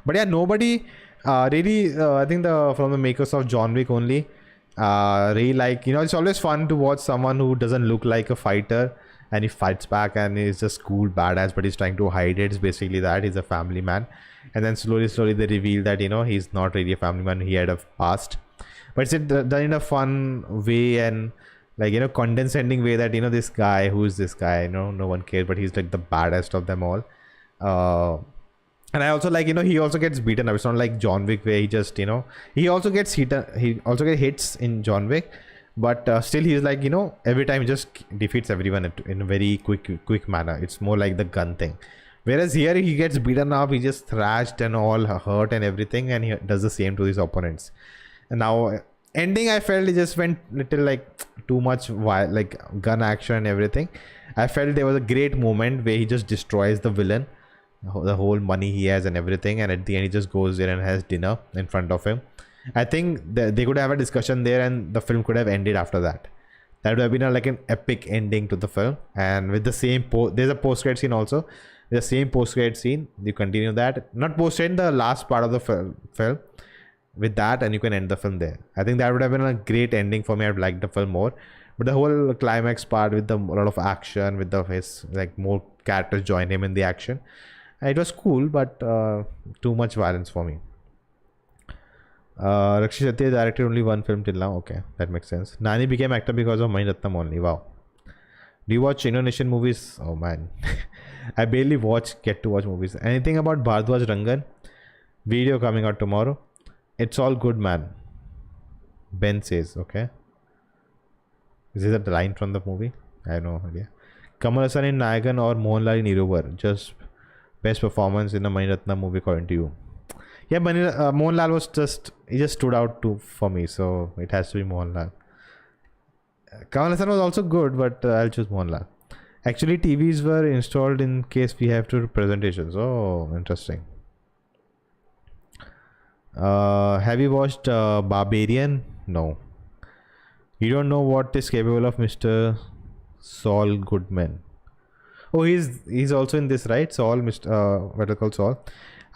But yeah, nobody really, I think from the makers of John Wick only, really like, it's always fun to watch someone who doesn't look like a fighter and he fights back and he's just cool badass, but he's trying to hide it. It's basically that he's a family man. And then slowly they reveal that, he's not really a family man. He had a past. But it's done in a fun way and condescending way that, this guy, who is this guy? No one cares, but he's like the baddest of them all. And I also like, he also gets beaten up. It's not like John Wick where he just, he also gets hits in John Wick, but still he's like, every time he just defeats everyone in a very quick manner. It's more like the gun thing. Whereas here he gets beaten up, he just thrashed and all hurt and everything, and he does the same to his opponents. And now ending, I felt it just went little like too much gun action and everything. I felt there was a great moment where he just destroys the villain, the whole money he has and everything, and at the end he just goes there and has dinner in front of him. I think they could have a discussion there and the film could have ended after that. That would have been like an epic ending to the film. And with the same there's a post-credit scene also. With the same post-credit scene, you continue that, not post-credit, the last part of the film with that, and you can end the film there. I think that would have been a great ending for me. I'd like the film more, but the whole climax part with a lot of action, with his more characters join him in the action, it was cool, but too much violence for me. Rakshit Shetty directed only one film till now. Okay, that makes sense. Nani became actor because of Mani Ratnam only. Wow. Do you watch Indonesian movies? Oh man, I barely get to watch movies. Anything about Bhardwaj Rangan? Video coming out tomorrow. It's all good, man. Ben says, okay. Is this a line from the movie? I have no idea. Kamal Hassan in Nayagan or Mohanlal in Iruvar? Just best performance in a Mani Ratnam movie according to you. Yeah, Mohanlal was he just stood out for me, so it has to be Mohanlal. Kamal Hassan was also good, but I'll choose Mohanlal. Actually, TVs were installed in case we have to do presentations. Oh, interesting. Have you watched Barbarian? No. You don't know what is capable of Mr. Saul Goodman. Oh, he's also in this, right? Saul, Mr. Better Call Saul.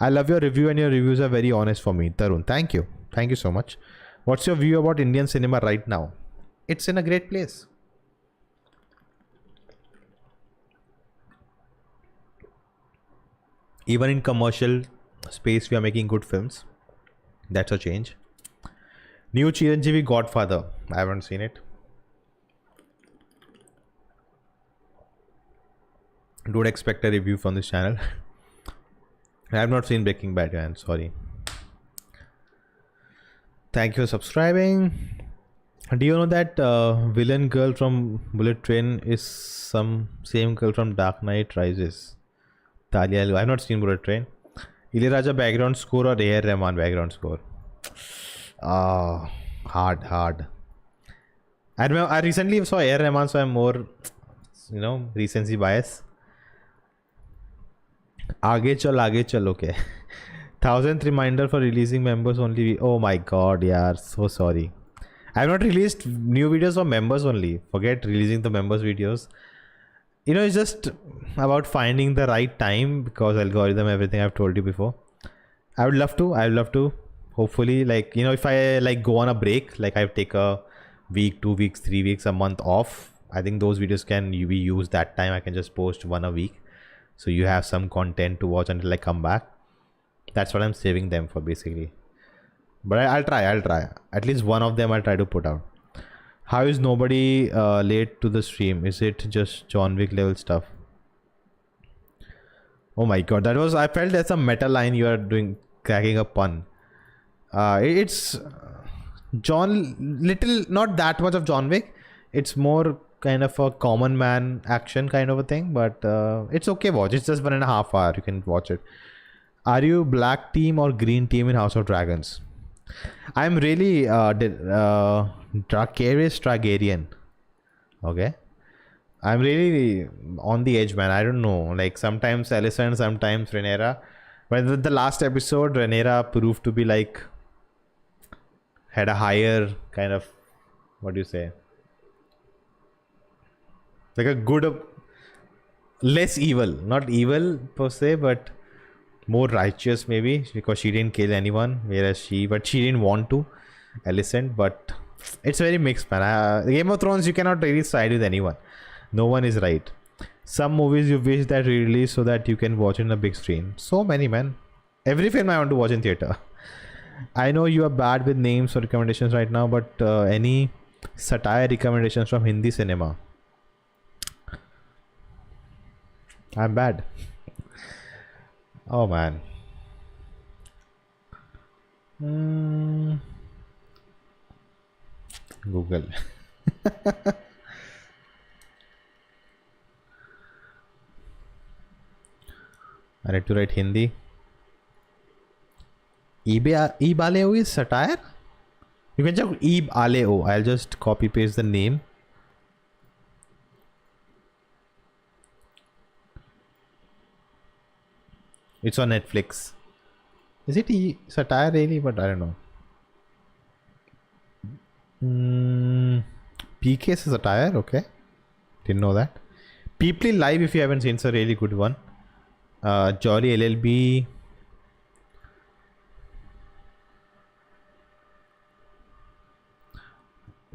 I love your review, and your reviews are very honest for me. Tarun, thank you. Thank you so much. What's your view about Indian cinema right now? It's in a great place. Even in commercial space, we are making good films. That's a change. New Chiranjeevi Godfather. I haven't seen it. Don't expect a review from this channel. I have not seen Breaking Bad, man. Sorry. Thank you for subscribing. Do you know that villain girl from Bullet Train is same girl from Dark Knight Rises? Talia. I have not seen Bullet Train. Ilayaraja background score or A.R. Rahman background score? Hard. I recently saw A.R. Rahman, so I'm more, recency bias. Aage chal, okay. 1000th reminder for releasing members only. Oh my god, yeah, so sorry. I have not released new videos for members only. Forget releasing the members videos. It's just about finding the right time, because algorithm, everything I've told you before. I would love to. Hopefully, if I go on a break, I take a week, 2 weeks, 3 weeks, a month off, I think those videos can be used that time. I can just post one a week, so you have some content to watch until I come back. That's what I'm saving them for, basically. But I'll try. At least one of them I'll try to put out. How is nobody late to the stream? Is it just John Wick level stuff? Oh my god, I felt that's a meta line you are doing, cracking a pun. It's not that much of John Wick. It's more kind of a common man action kind of a thing, but it's okay. Watch. It's just 1.5 hours. You can watch it. Are you black team or green team in House of Dragons? I'm really Dracarys Targaryen. Okay. I'm really on the edge, man. I don't know. Sometimes Alicent, sometimes Rhaenyra. But with the last episode, Rhaenyra proved to be had a higher kind of, what do you say? A good, less evil. Not evil per se, but more righteous maybe, because she didn't kill anyone, whereas she didn't want to, Alicent. But it's very mixed, man. Game of Thrones, you cannot really side with anyone. No one is right. Some movies you wish that re-release so that you can watch in a big screen. So many, man. Every film I want to watch in theater. I know you are bad with names or recommendations right now, but any satire recommendations from Hindi cinema? I'm bad. Oh man. Google. I need to write Hindi. Ibaleo is satire? You can check Ibaleo. I'll just copy paste the name. It's on Netflix. Is it satire really? But I don't know. PK is a satire. Okay. Didn't know that. People Live, if you haven't seen, it's a really good one. Jolly LLB.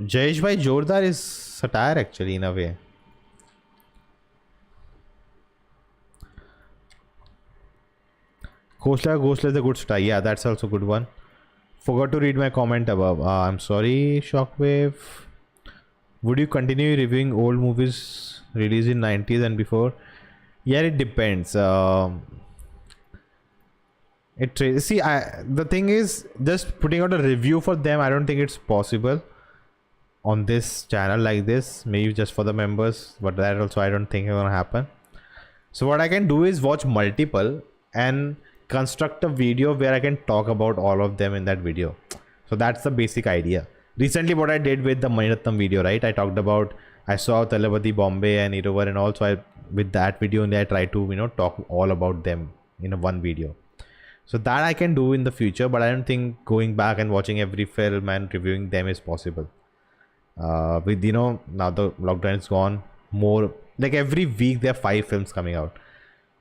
Jayesh Bhai Jordar is satire actually in a way. Ghostla is a good satire. Yeah, that's also a good one. Forgot to read my comment above. I'm sorry, Shockwave. Would you continue reviewing old movies released in 90s and before? Yeah, it depends. The thing is, just putting out a review for them, I don't think it's possible. on this channel like this, maybe just for the members, but that also I don't think is gonna happen. So what I can do is watch multiple and construct a video where I can talk about all of them in that video. So that's the basic idea. Recently what I did with the Maniratnam video, right? I talked about, I saw Thalapathy, Bombay and Irover, and also with that video only I try to talk all about them in a one video. So that I can do in the future, but I don't think going back and watching every film and reviewing them is possible. With now the lockdown is gone, more like every week there are 5 films coming out.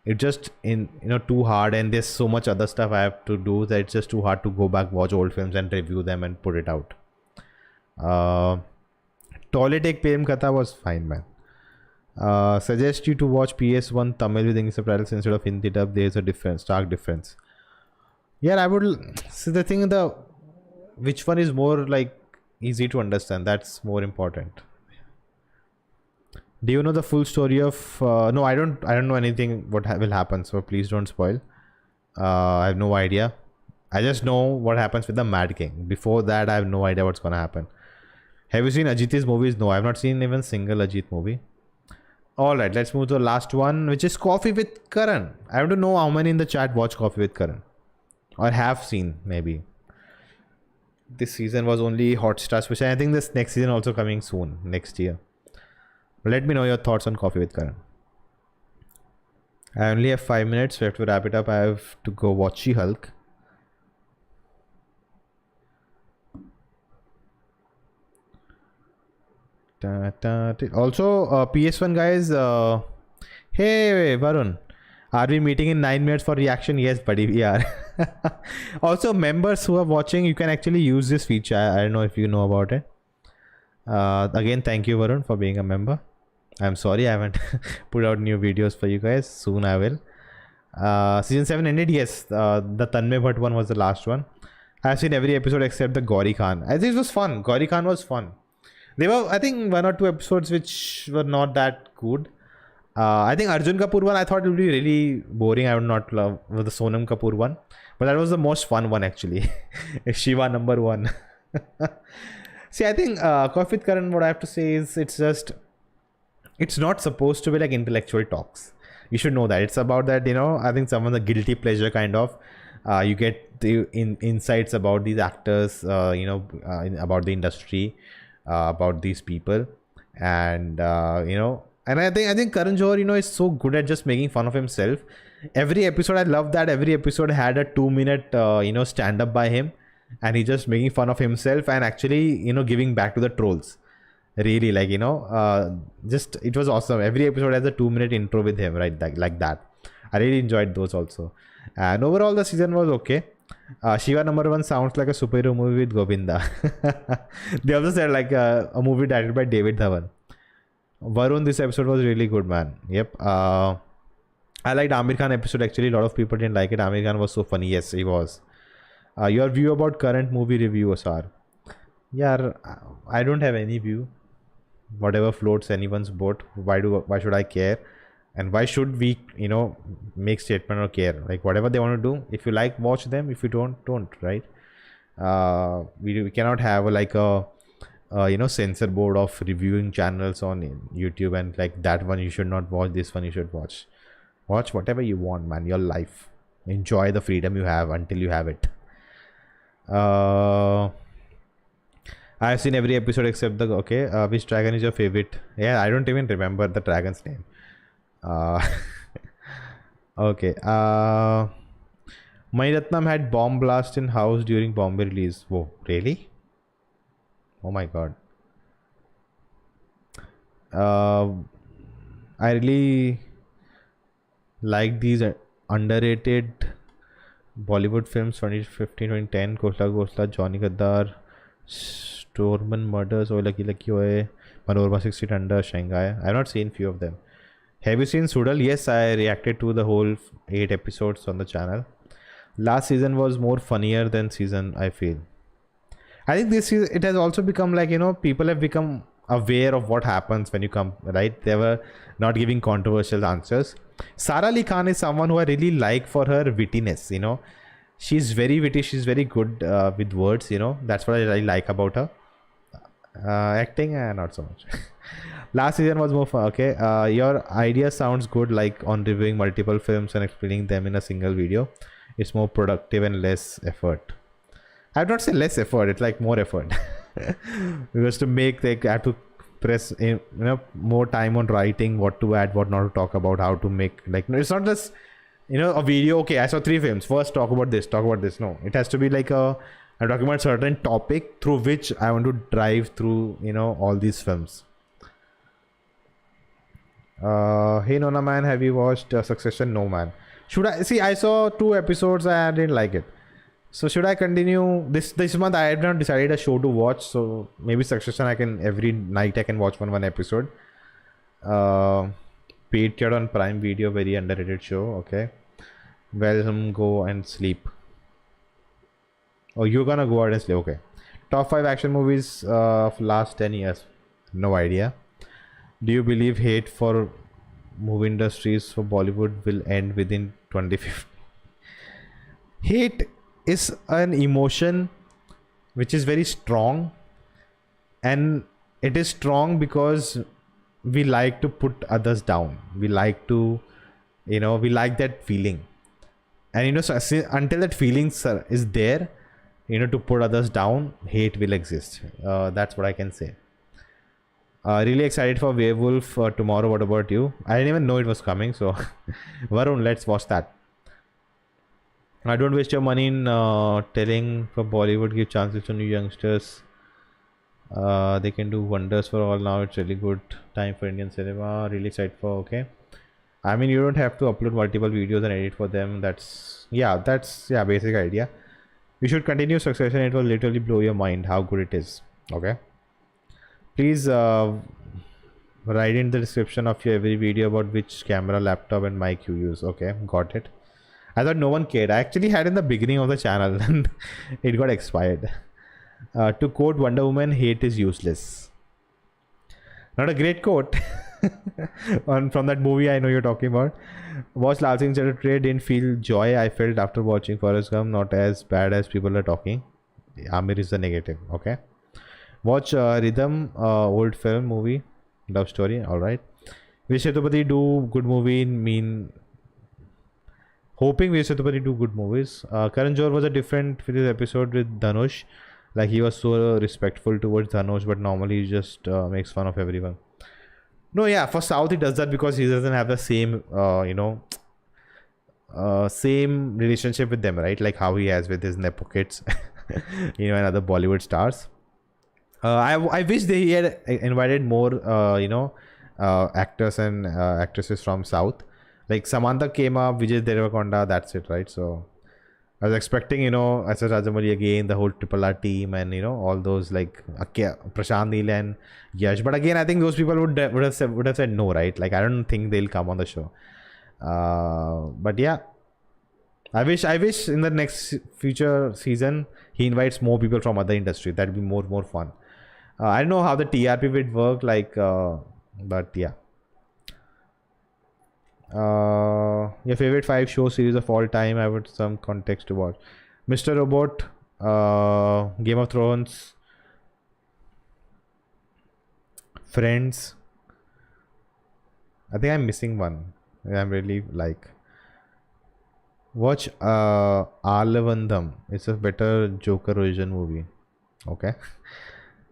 It's just too hard, and there's so much other stuff I have to do that it's just too hard to go back, watch old films and review them and put it out. Toilet Ek Prem Katha was fine, man. Suggest you to watch PS1 Tamil with English subtitles instead of Hindi dub. There's a stark difference. Yeah, I would. So the thing, which one is more like easy to understand? That's more important. Do you know the full story of? No, I don't know anything what will happen. So please don't spoil. I have no idea. I just know what happens with the Mad King. Before that, I have no idea what's gonna happen. Have you seen Ajit's movies? No, I have not seen even single Ajit movie. Alright, let's move to the last one, which is Coffee with Karan. I want to know how many in the chat watch Coffee with Karan. Or have seen, maybe. This season was only Hotstar special. I think this next season also coming soon, next year. Let me know your thoughts on Coffee with Karan. I only have 5 minutes, so I have to wrap it up. I have to go watch She-Hulk. Also, PS1 guys, hey Varun, are we meeting in 9 minutes for reaction? Yes, buddy, we are. Also, members who are watching, you can actually use this feature. I don't know if you know about it. Again, thank you, Varun, for being a member. I'm sorry I haven't put out new videos for you guys. Soon I will. Season 7 ended. Yes, the Tanmay Bhatt one was the last one. I've seen every episode except the Gauri Khan. I think it was fun. Gauri Khan was fun. There were, I think, 1 or 2 episodes which were not that good. I think Arjun Kapoor one, I thought it would be really boring. I would not love the Sonam Kapoor one. But that was the most fun one, actually. Shiva number 1. See, I think Coffee with Karan, what I have to say is it's not supposed to be like intellectual talks. You should know that. It's about that, I think someone a guilty pleasure kind of. You get the insights about these actors, about the industry. About these people, and and I think Karan Johar is so good at just making fun of himself. Every episode, I love that every episode had a 2-minute stand up by him, and he just making fun of himself and actually giving back to the trolls. Really, like just it was awesome. Every episode has a 2-minute intro with him, right? Like that. I really enjoyed those also, and overall the season was okay. Shiva number 1 sounds like a superhero movie with Govinda. They also said like a movie directed by David Dhawan. Varun, this episode was really good, man. Yep. I liked Amir Khan episode actually. A lot of people didn't like it. Amir Khan was so funny. Yes, he was. Your view about current movie reviews are? Yeah, I don't have any view. Whatever floats anyone's boat. Why should I care? And why should we make statement or care? Like whatever they want to do, if you like, watch them. If you don't, right? We cannot have like a censor board of reviewing channels on YouTube, and like that one you should not watch, this one you should watch. Watch whatever you want, man. Your life. Enjoy the freedom you have until you have it. I've seen every episode except the which dragon is your favorite? Yeah, I don't even remember the dragon's name. Okay. Maniratnam had bomb blast in house during Bombay release. Whoa, really? Oh my god. I really like these underrated Bollywood films 2015 2010. Kosla, Johnny Gaddar, Storman Murders, Oi Lucky Lucky Oi, Panorama 6 Feet Under, Shanghai. I have not seen few of them. Have you seen Sudal? Yes, I reacted to the whole 8 episodes on the channel. Last season was more funnier than season, I feel. I think this season, it has also become like, people have become aware of what happens when you come, right? They were not giving controversial answers. Sara Ali Khan is someone who I really like for her wittiness, She's very witty. She's very good with words, That's what I really like about her. Acting, not so much. Last season was more fun. Okay, your idea sounds good, like on reviewing multiple films and explaining them in a single video. It's more productive and less effort. I'd not say less effort. It's like more effort. Because to make, like, I have to press in, more time on writing, what to add, what not to talk about, how to make, like, no, it's not just a video. Okay, I saw 3 films. First, talk about this. Talk about this. No, it has to be like I'm talking about a certain topic through which I want to drive through, all these films. Hey Nona man, have you watched Succession? No man. Should I see? I saw 2 episodes and I didn't like it. So should I continue this month? I have not decided a show to watch. So maybe Succession. Every night I can watch one episode. Patriot on Prime Video, very underrated show. Okay. Well, go and sleep. Oh, you're gonna go out and sleep. Okay. Top 5 action movies of last 10 years. No idea. Do you believe hate for movie industries for Bollywood will end within 2050? Hate is an emotion which is very strong, and it is strong because we like to put others down. We like to, we like that feeling, and so until that feeling is there, to put others down, hate will exist. That's what I can say. Really excited for Werewolf tomorrow. What about you? I didn't even know it was coming. So, Varun, let's watch that. I don't waste your money in telling for Bollywood. Give chances to new youngsters. They can do wonders for all now. It's really good time for Indian cinema. Really excited for. Okay. I mean, you don't have to upload multiple videos and edit for them. That's basic idea. You should continue Succession. It will literally blow your mind how good it is. Okay. Please write in the description of your every video about which camera, laptop and mic you use. Okay, got it. I thought no one cared. I actually had in the beginning of the channel and it got expired. To quote Wonder Woman, hate is useless. Not a great quote. From that movie I know you're talking about. Watched Lal Singh Chaddha today, didn't feel joy I felt after watching Forrest Gump. Not as bad as people are talking. Amir is the negative. Okay. Watch Rhythm, old film movie, love story. All right. Vijay Sethupathi do good movie. Hoping Vijay Sethupathi do good movies. Karan Johar was a different for this episode with Dhanush. Like he was so respectful towards Dhanush, but normally he just makes fun of everyone. No, yeah, for South he does that because he doesn't have the same, same relationship with them, right? Like how he has with his Nepo kids, and other Bollywood stars. I wish they had invited more, actors and actresses from South. Like Samantha came up, Vijay Deverakonda, that's it, right? So I was expecting, S.S. Rajamouli again, the whole Triple R team, and all those like Prashant Neel and Yash. But again, I think those people would have said no, right? Like I don't think they'll come on the show. But yeah, I wish in the next future season he invites more people from other industry. That'd be more fun. I don't know how the TRP would work, like, but yeah. Your favorite 5 show series of all time? I would some context to watch. Mr. Robot, Game of Thrones, Friends. I think I'm missing one. I'm really like. Watch Alavandam. It's a better Joker origin movie. Okay.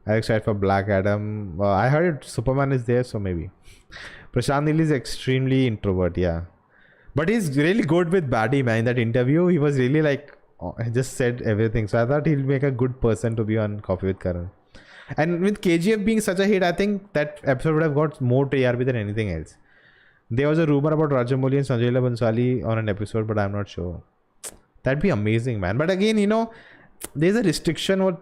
I'm excited for Black Adam. I heard Superman is there, so maybe. Prashant Neel is extremely introvert, yeah. But he's really good with Baddie, man. In that interview, he was really like, he just said everything. So I thought he'll make a good person to be on Coffee with Karan. And with KGF being such a hit, I think that episode would have got more TRP than anything else. There was a rumor about Rajamouli and Sanjay Leela Bhansali on an episode, but I'm not sure. That'd be amazing, man. But again, there's a restriction.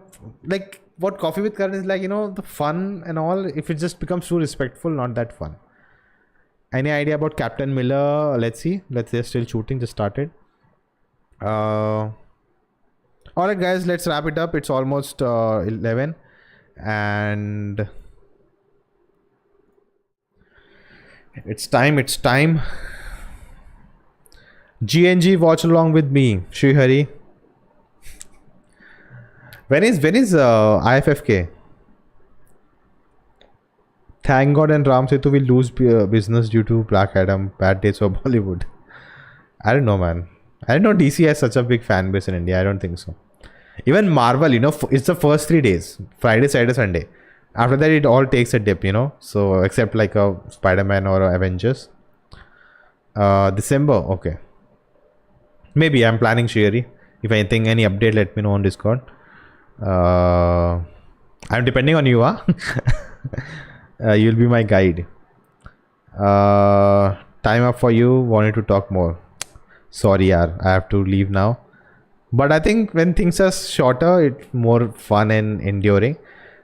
What Coffee with Karan is like, the fun and all. If it just becomes too respectful, not that fun. Any idea about Captain Miller? Let's see. They're still shooting. Just started. Alright, guys. Let's wrap it up. It's almost 11. And it's time. GNG, watch along with me. Shri Hari. When is IFFK? Thank God and Ram Setu will lose business due to Black Adam, bad days for Bollywood. I don't know, man. I don't know DC has such a big fan base in India. I don't think so. Even Marvel, you know, it's the first 3 days, Friday, Saturday, Sunday. After that, it all takes a dip, you know. So except like a Spider-Man or a Avengers. December, okay. Maybe I'm planning Sherry. If anything, any update, let me know on Discord. I'm depending on you, huh? You'll be my guide. Time up for you. Wanted to talk more. Sorry, yaar. I have to leave now. But I think when things are shorter, it's more fun and enduring.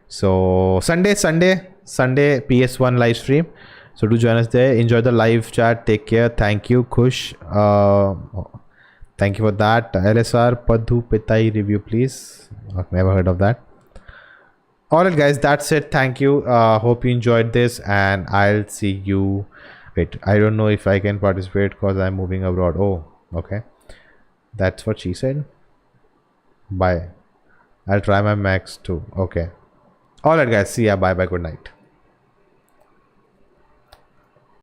So Sunday, PS1 live stream. So do join us there. Enjoy the live chat. Take care. Thank you, Kush. Thank you for that. LSR Padhu Pitai review, please. I've never heard of that. Alright, guys, that's it. Thank you. Hope you enjoyed this, and I'll see you. Wait, I don't know if I can participate because I'm moving abroad. Oh, okay. That's what she said. Bye. I'll try my max too. Okay. Alright, guys. See ya. Bye bye. Good night.